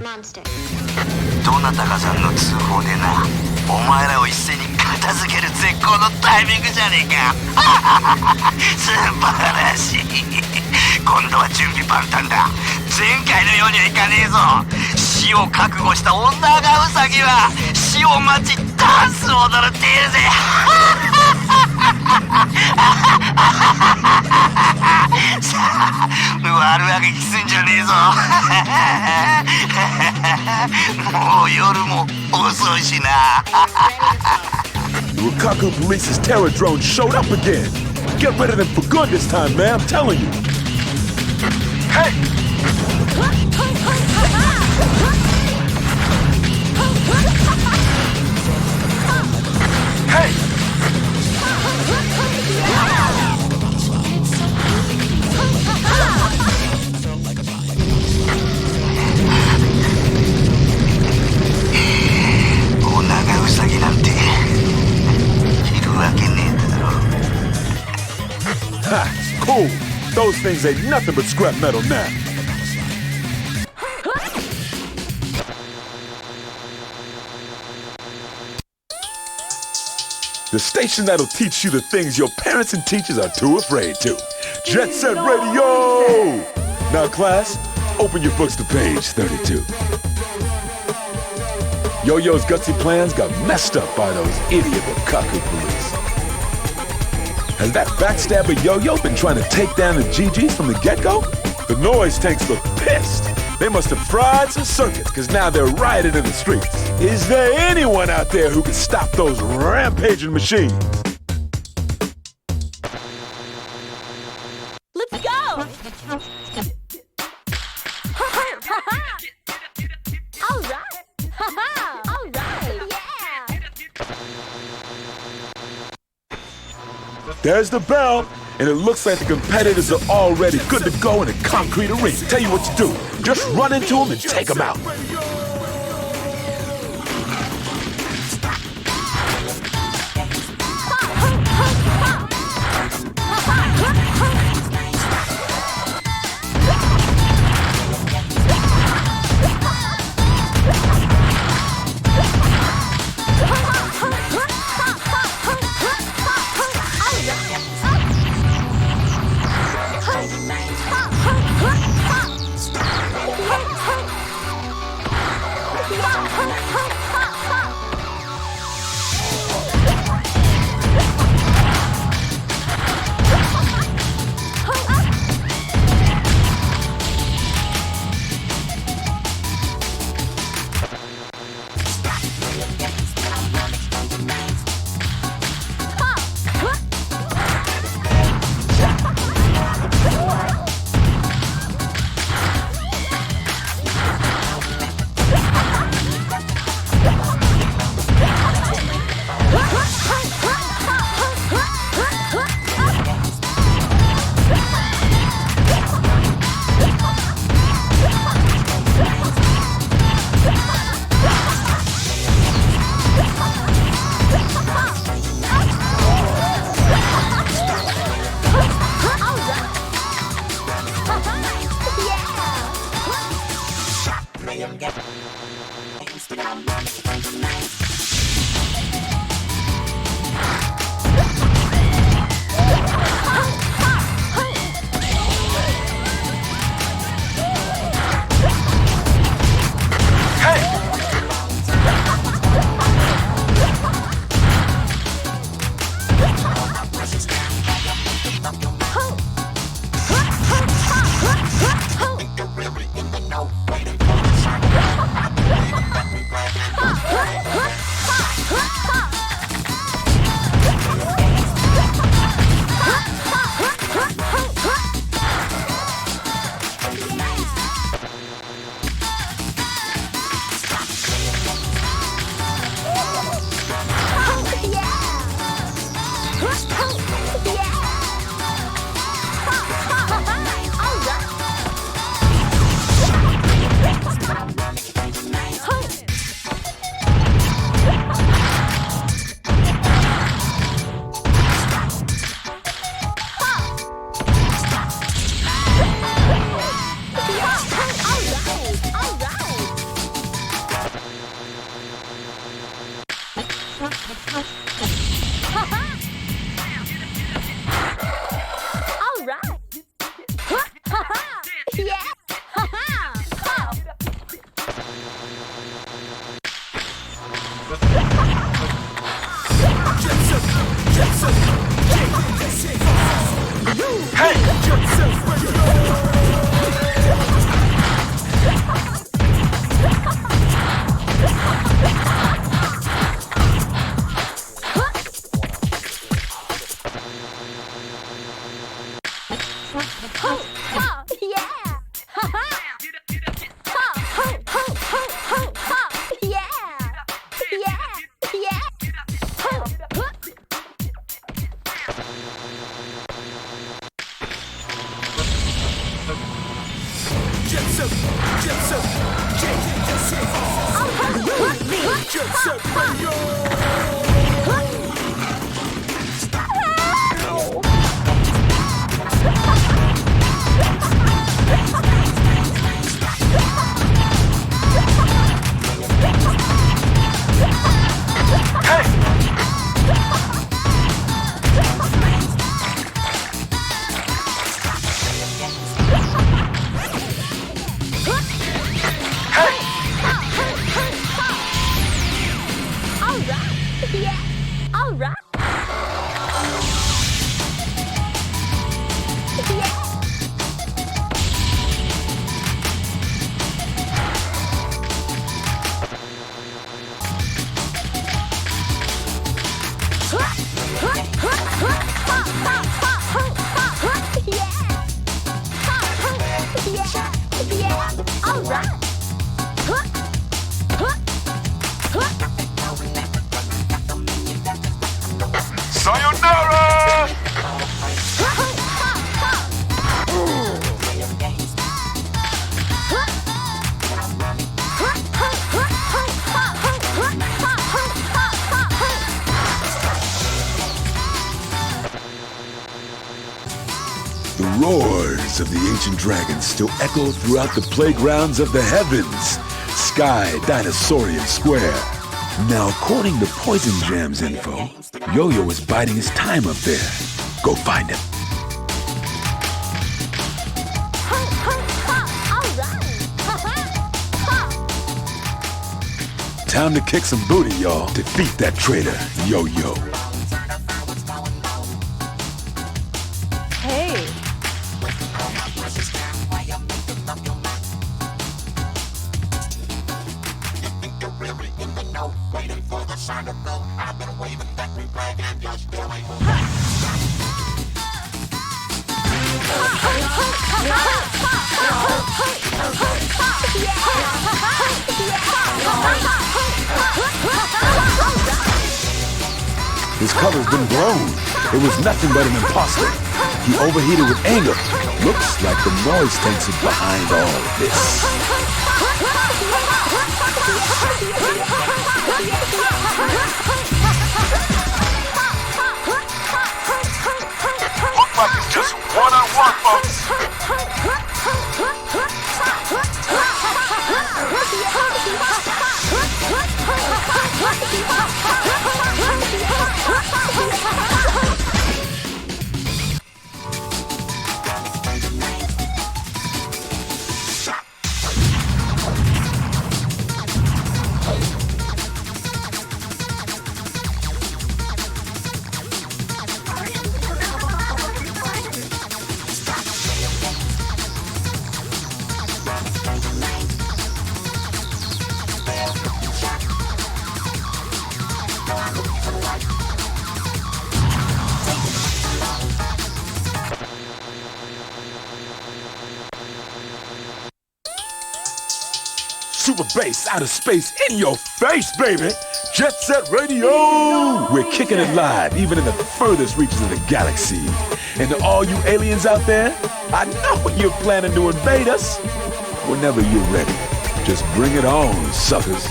Monster. どなたかさんの通報でな、お前らを一斉に片付ける絶好のタイミングじゃねえか。素晴らしい。今度は準備万端だ。前回のようにはいかねえぞ。死を覚悟した女がウサギは死を待ちダンスを踊るっていうぜ。さあ、悪あがきすんじゃねえぞ。もう夜も遅いしな。The Rokaku police's terror drone showed up again. Get rid of them for good this time, man, I'm telling you. Hey! Hey! Ha! Cool! Those things ain't nothing but scrap metal now. The station that'll teach you the things your parents and teachers are too afraid to. Jet Set Radio! Now, class, open your books to page 32. Yo-Yo's gutsy plans got messed up by those idiot Rokaku police. Has that backstabber Yo-Yo been trying to take down the GGs from the get-go? The noise tanks look pissed. They must have fried some circuits, because now they're rioting in the streets. Is there anyone out there who can stop those rampaging machines? Let's go! All right! All right! Yeah! There's the bell, and it looks like the competitors are already good to go in a concrete arena. Tell you what to do. Just run into them and take them out. Roars of the ancient dragons still echo throughout the playgrounds of the heavens. Sky Dinosaurian Square. Now, according to Poison Jam's info, Yo-Yo is biding his time up there. Go find him. Time to kick some booty, y'all. Defeat that traitor, Yo-Yo. His color's been blown. It was nothing but an imposter. He overheated with anger. Looks like the noise tanks are behind all of this. Looks like it's just one-on-one, folks. super bass out of space in your face, baby. Jet Set Radio. We're kicking it live, even in the furthest reaches of the galaxy. And to all you aliens out there, I know you're planning to invade us. Whenever you're ready, just bring it on, suckers.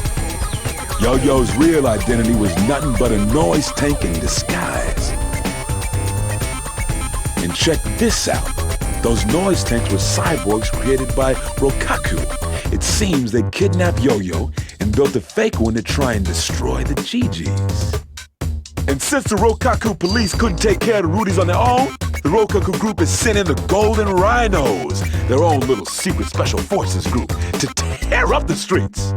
Yo-Yo's real identity was nothing but a noise tank in disguise. And check this out. Those noise tanks were cyborgs created by Rokaku. It seems they kidnapped Yo-Yo and built a fake one to try and destroy the GGs. And since the Rokaku police couldn't take care of the Rudies on their own, the Rokaku group is sending the Golden Rhinos, their own little secret special forces group, to tear up the streets.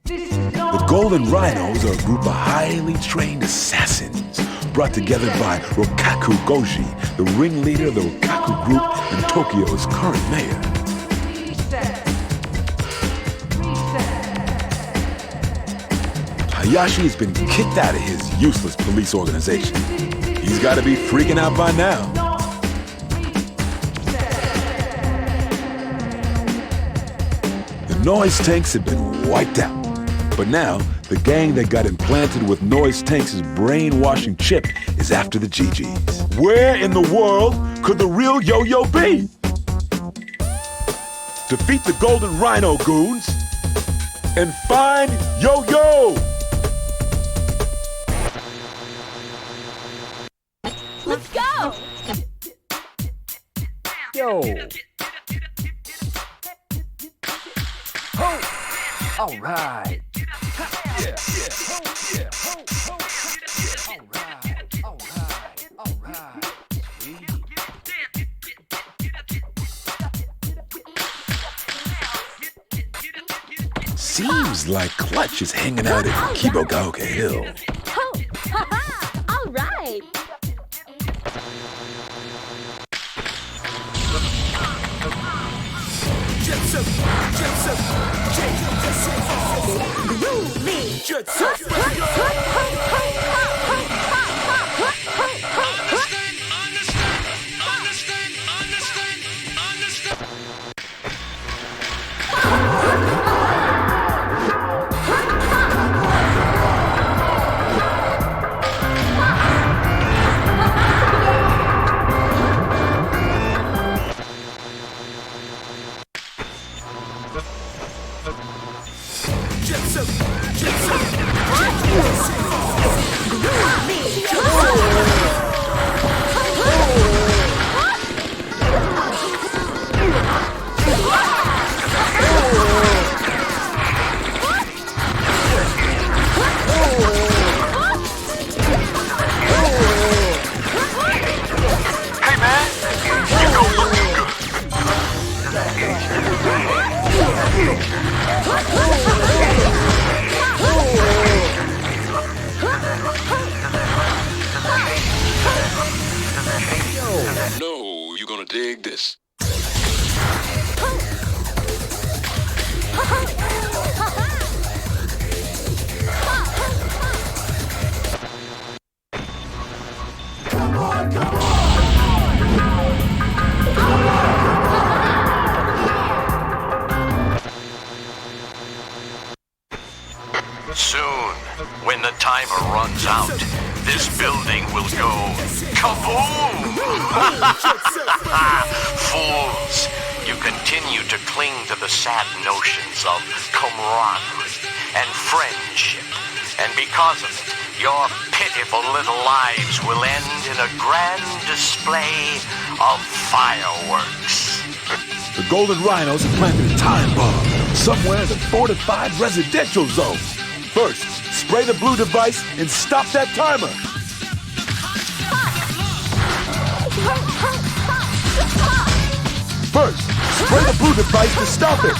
The Golden Rhinos are a group of highly trained assassins brought together by Rokaku Goji, the ringleader of the Rokaku group and Tokyo's current mayor. Hayashi has been kicked out of his useless police organization. He's got to be freaking out by now. The noise tanks have been wiped out. But now, the gang that got implanted with noise tanks' brainwashing chip is after the GGs. Where in the world could the real Yo-Yo be? Defeat the Golden Rhino goons and find Yo-Yo! Let's go! Yo. Ho! All right. Seems like Clutch is hanging out at Kibogaoka Hill. Ho! Ha-ha! All right! No, you're gonna dig this. Soon, when the timer runs out, this building will go kaboom! Fools, you continue to cling to the sad notions of camaraderie and friendship, and because of it, your pitiful little lives will end in a grand display of fireworks. The Golden Rhinos have planted a time bomb somewhere in the fortified residential zone. First, spray the blue device and stop that timer. First, spray the blue device to stop it.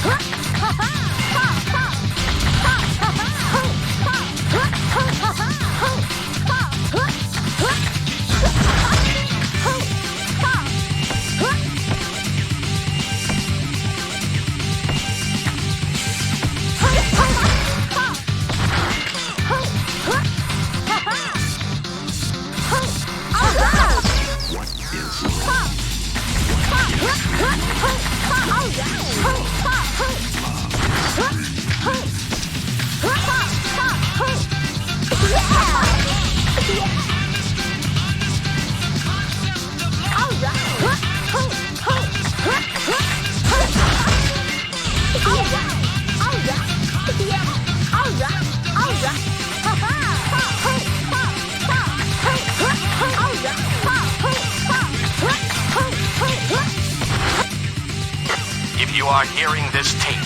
are hearing this tape,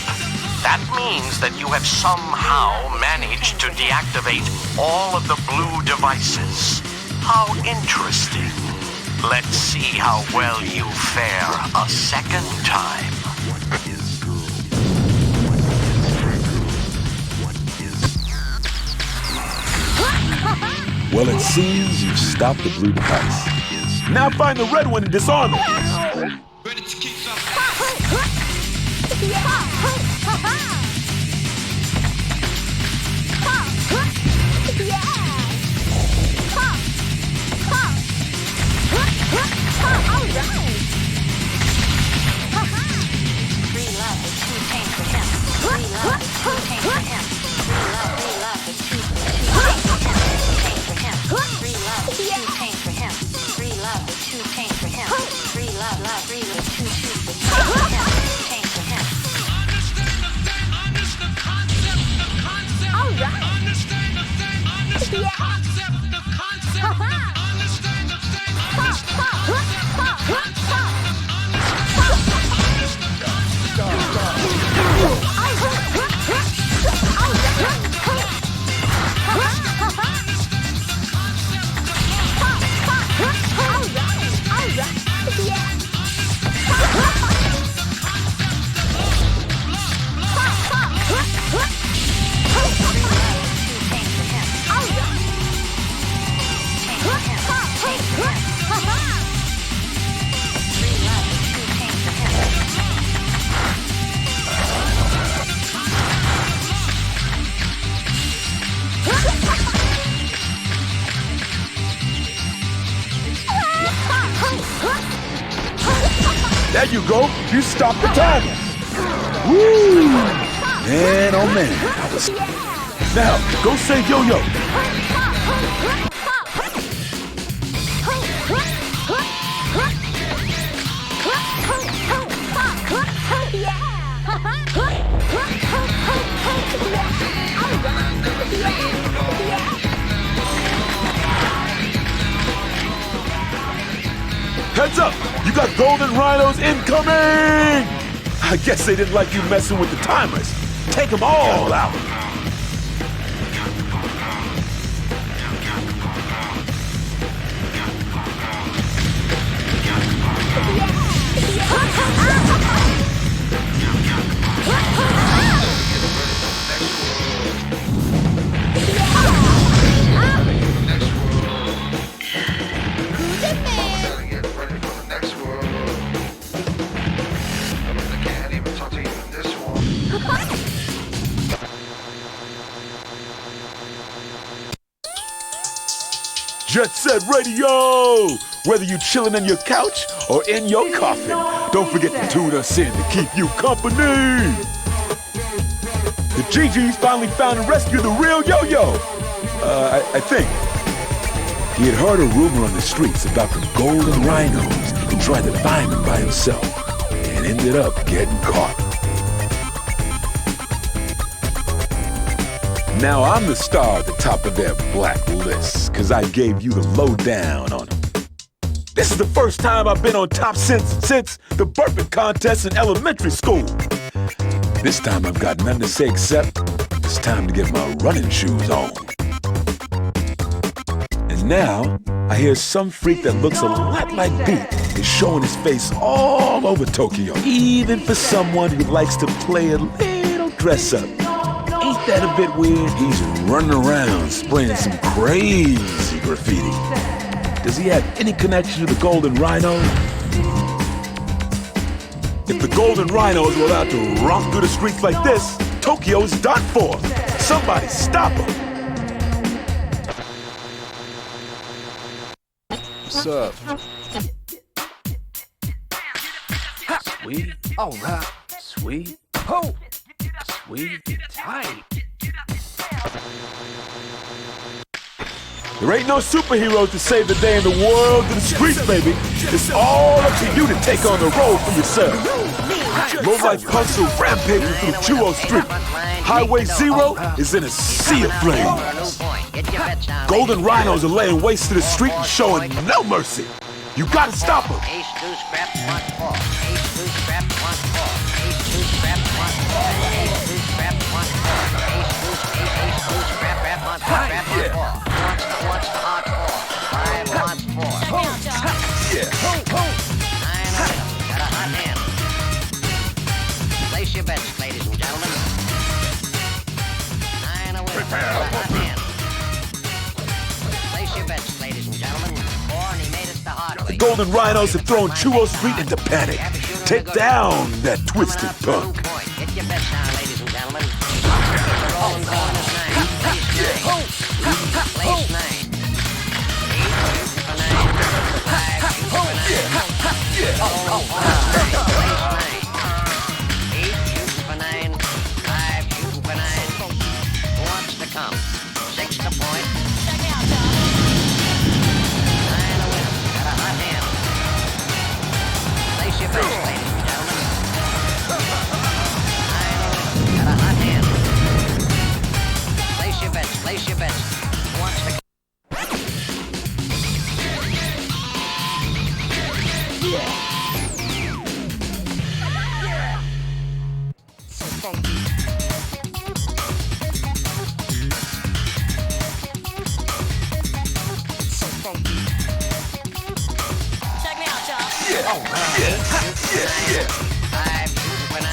that means that you have somehow managed to deactivate all of the blue devices. How interesting. Let's see how well you fare a second time. Well, it seems you've stopped the blue device. Now find the red one and disarm it. There you go. You stopped the timer. Woo! Man, oh man. Now, go save Yo-Yo. Heads up! You got golden rhinos incoming! I guess they didn't like you messing with the timers. Take them all out. Jet Set Radio! Whether you chilling on your couch or in your coffin, don't forget to tune us in to keep you company! The GGs finally found and rescued the real Yo-Yo! I think. He had heard a rumor on the streets about the golden rhinos and tried to find them by himself, and ended up getting caught. Now I'm the star at the top of their black list, cause I gave you the lowdown on them. This is the first time I've been on top since the burping contest in elementary school. This time I've got nothing to say except it's time to get my running shoes on. And now I hear some freak that looks a lot like Beat is showing his face all over Tokyo, even for someone who likes to play a little dress up. Ain't that a bit weird? He's running around spraying some crazy graffiti. Does he have any connection to the Golden Rhino? If the Golden Rhinos were allowed to romp through the streets like this, Tokyo's done for. Somebody stop him. What's up? Sweet. All right. Sweet. Ho! Sweet. Tight. There ain't no superheroes to save the day in the world to the streets, baby. It's all up to you to take on the road for yourself. Low-life punks are rampaging through Chuo Street. Highway 0 is in a sea of flames. Golden rhinos are laying waste to the street and showing no mercy. You gotta stop them. Golden Rhinos have thrown Chuo Street into panic. Take down that twisted punk. Get your bets down, ladies and gentlemen. The rolling corner is 9. Place 9. 8 for 9. 5 for 9. Rolling corner is 9. Place 9. 8 shooting for 9. 5 shooting for 9. Who wants to come? 6 to point. Check me out, Tom. 9 a winner. Got a hot hand. Place your bets, ladies and gentlemen. 9 a winner. Got a hot hand. Place your bets. Place your bets. Who wants to come? Check me out, y'all. 5 shooting for 9.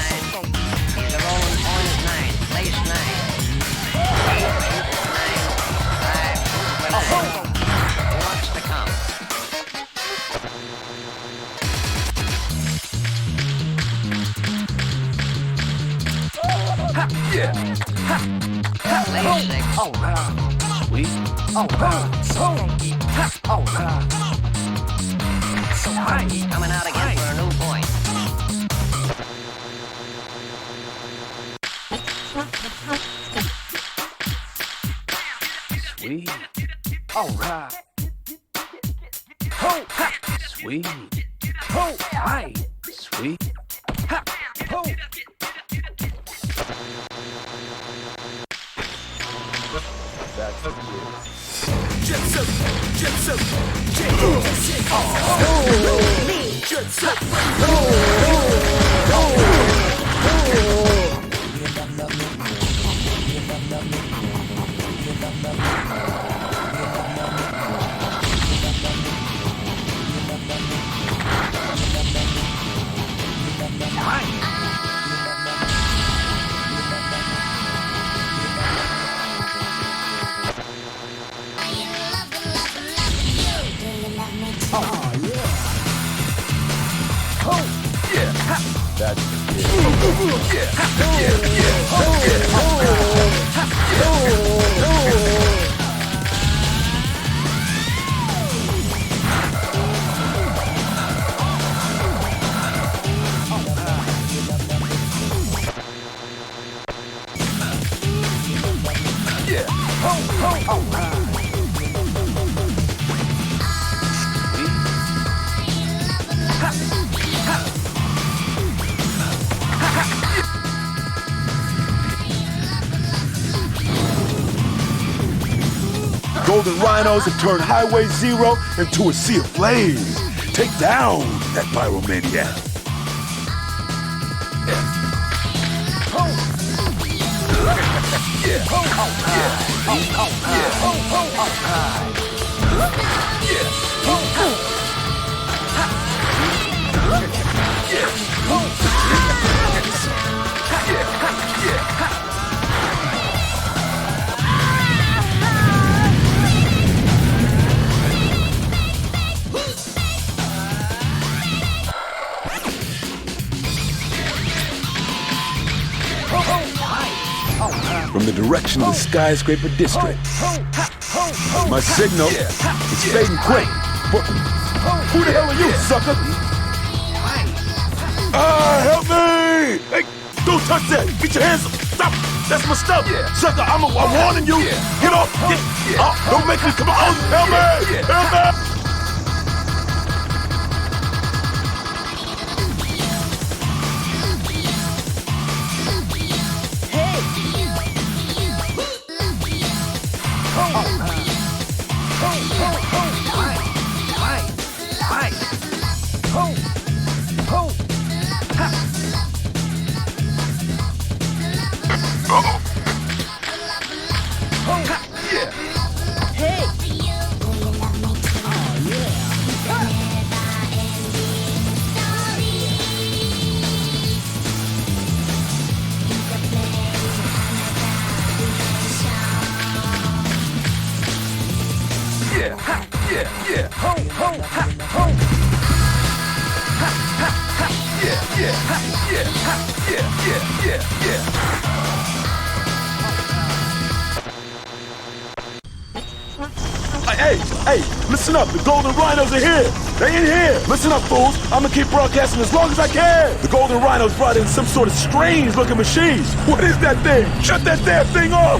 He's a rolling point is 9. Place 9. 8 shooting for 9. 5 shooting for 9. Who wants to come? Place 6. All right. Sweet. All right. So funky. All right. So high. Coming out again for a new point. Sweet. All right. Ho. Ha. Sweet. Ho. Hi. Sweet. Ha. Ho. That's a Golden Rhinos have turned Highway 0 into a sea of flames. Take down that pyromaniac. From the direction of the skyscraper district. My signal is fading quick. But who the hell are you, sucker? Help me! Hey, don't touch that! Get your hands up! Stop! That's my stuff! Sucker, I'm warning you! Get off! Don't make me come on! Help me! Help me! Yeah. Ho, ho, ha, ho. Hey, listen up. The Golden Rhinos are here. They in here. Listen up, fools. I'm gonna keep broadcasting as long as I can. The Golden Rhinos brought in some sort of strange-looking machine. What is that thing? Shut that damn thing off!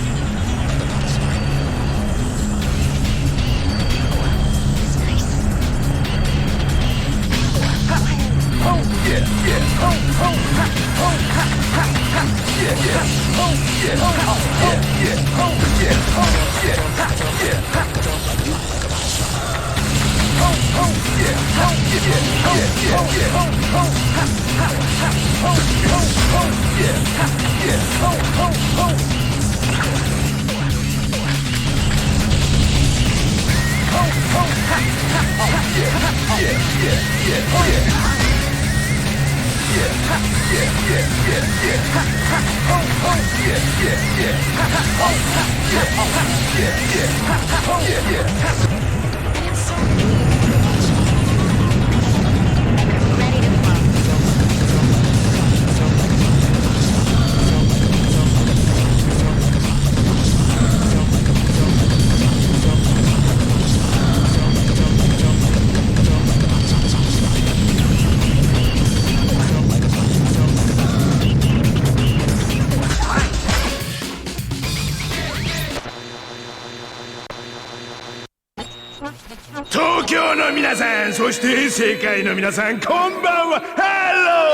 東京の皆さん、そして世界の皆さん、こんばんは。ハ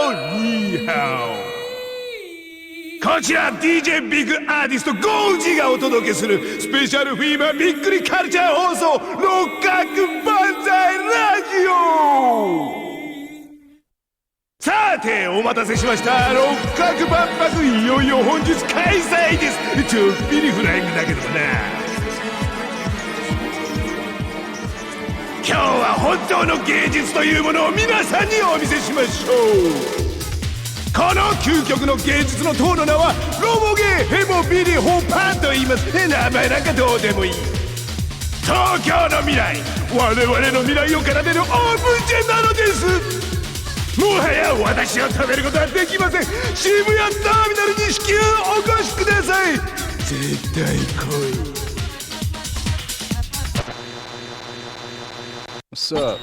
ロー、ニーハオ。こちら DJ ビッグアーティストゴージがお届けするスペシャルフィーバーびっくりカルチャー放送六角万歳ラジオ。さてお待たせしました。六角万博いよいよ本日開催です。ちょっぴりフライングだけどな。今日は本当の芸術というものを皆さんにお見せしましょう。この究極の芸術の塔の名はロボゲーヘモビリホパンと言います。名前なんかどうでもいい。東京の未来、我々の未来を奏でるオープンジェなのです。もはや私を止めることはできません。渋谷ターミナルに至急お越しください。絶対来い。What's up?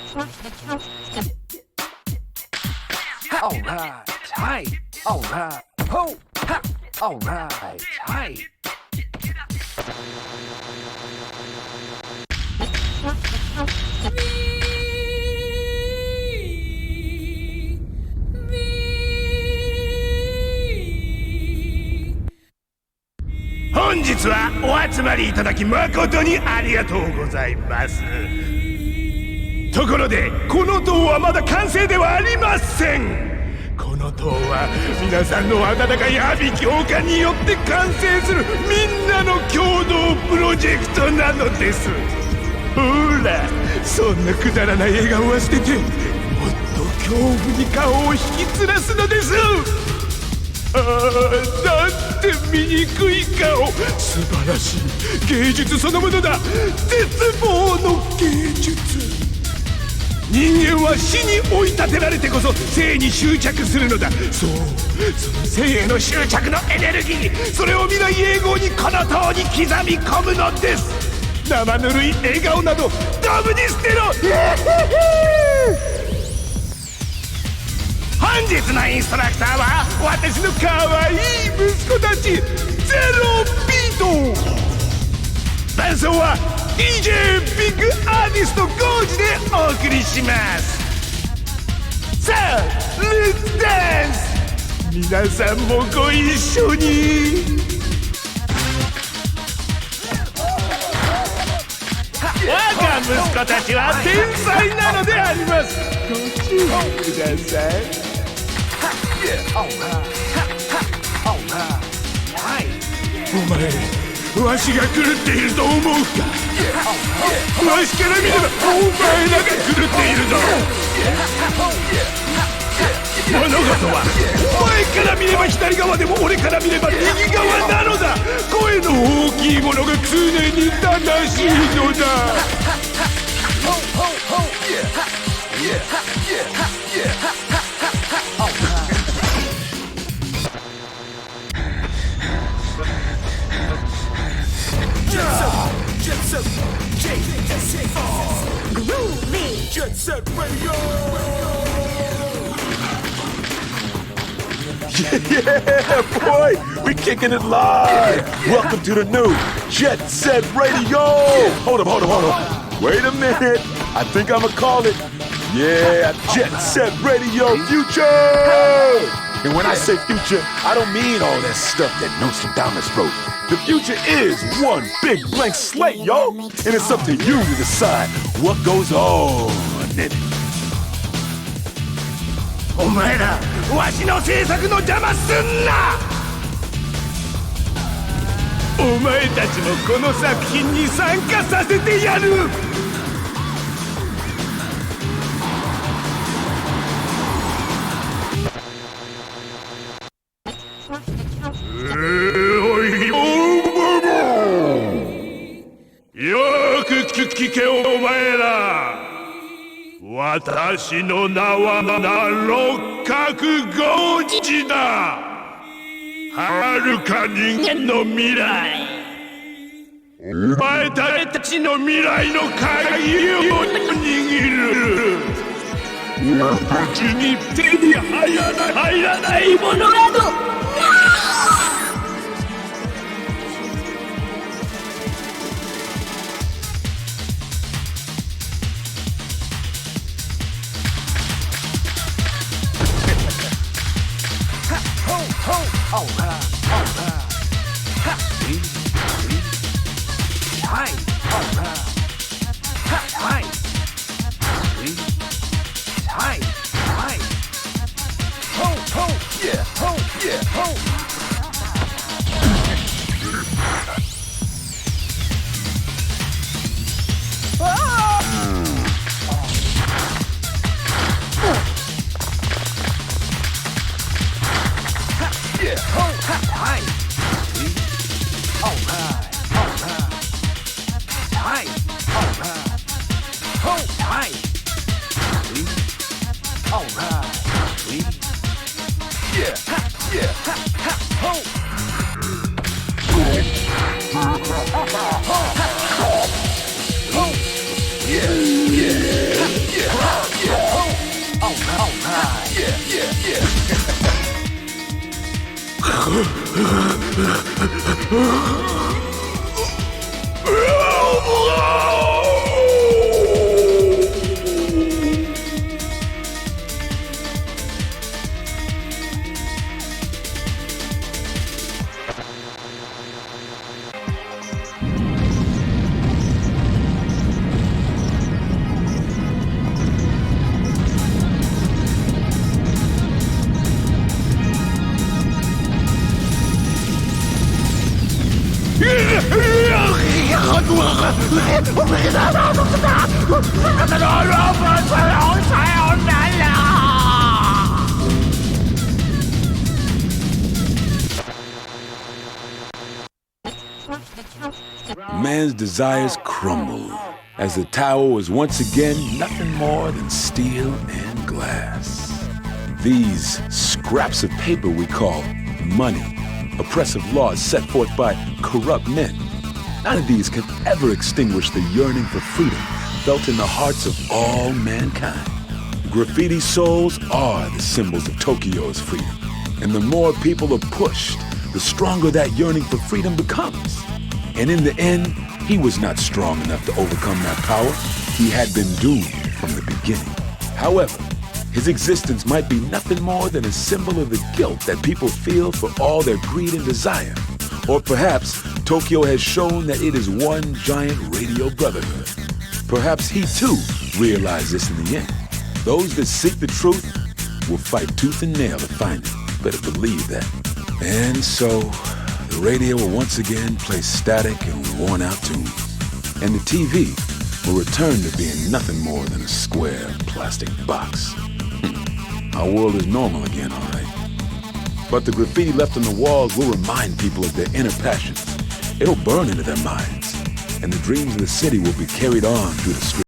Alright, hi. Alright, ho, ha. Alright, hi. Today 本日はお集まりいただき誠にありがとうございます。ところでこの塔はまだ完成ではありません。この塔は皆さんの温かい阿鼻教化によって完成するみんなの共同プロジェクトなのです。ほら、そんなくだらない笑顔は捨てて、もっと恐怖に顔を引きつらすのです。ああ、なんて醜い顔。素晴らしい芸術そのものだ。絶望の芸術。人間は死に追い立てられてこそ生に執着するのだ。そう、その生への執着のエネルギー、それを未来永劫にこの塔に刻み込むのです。生ぬるい笑顔などドブに捨てろ。本日のインストラクターは私の可愛い息子たちゼロビート。伴奏は DJ ビッグアーティストゴージでお送りします。さあ、レッツダンス。皆さんもご一緒に。我が息子たちは天才なのであります。ご注意ください。お前、わしが狂っていると思うか。わしから見ればお前らが狂っているぞ。物事はお前から見れば左側でも俺から見れば右側なのだ。声の大きいものが常に正しいのだ。Groovy. Jet Set Radio. Yeah, boy, we kicking it live. Welcome to the new Jet Set Radio. Hold up. Wait a minute. I think I'ma call it. Yeah, Jet Set Radio Future. And when I say future, I don't mean all that stuff that Nostradamus wrote. The future is one big blank slate, yo. And it's up to you to decide what goes on in it. お前らわしの制作の邪魔すんな。お前たちもこの作品に参加させてやる。よーく聞けお前ら。私の名は六角豪次だ。遥か人間の未来。お前たちの未来の鍵を握る。私に手に入らないものなど。Man's desires crumble as the tower was once again nothing more than steel and glass. These scraps of paper we call money, oppressive laws set forth by corrupt men. None of these can ever extinguish the yearning for freedom felt in the hearts of all mankind. Graffiti souls are the symbols of Tokyo's freedom. And the more people are pushed, the stronger that yearning for freedom becomes. And in the end, he was not strong enough to overcome that power. He had been doomed from the beginning. However, his existence might be nothing more than a symbol of the guilt that people feel for all their greed and desire. Or perhaps Tokyo has shown that it is one giant radio brotherhood. Perhaps he too realized this in the end. Those that seek the truth will fight tooth and nail to find it. Better believe that. And so, the radio will once again play static and worn-out tunes. And the TV will return to being nothing more than a square plastic box. Our world is normal again, all right. But the graffiti left on the walls will remind people of their inner passions. It'll burn into their minds. And the dreams of the city will be carried on through the streets.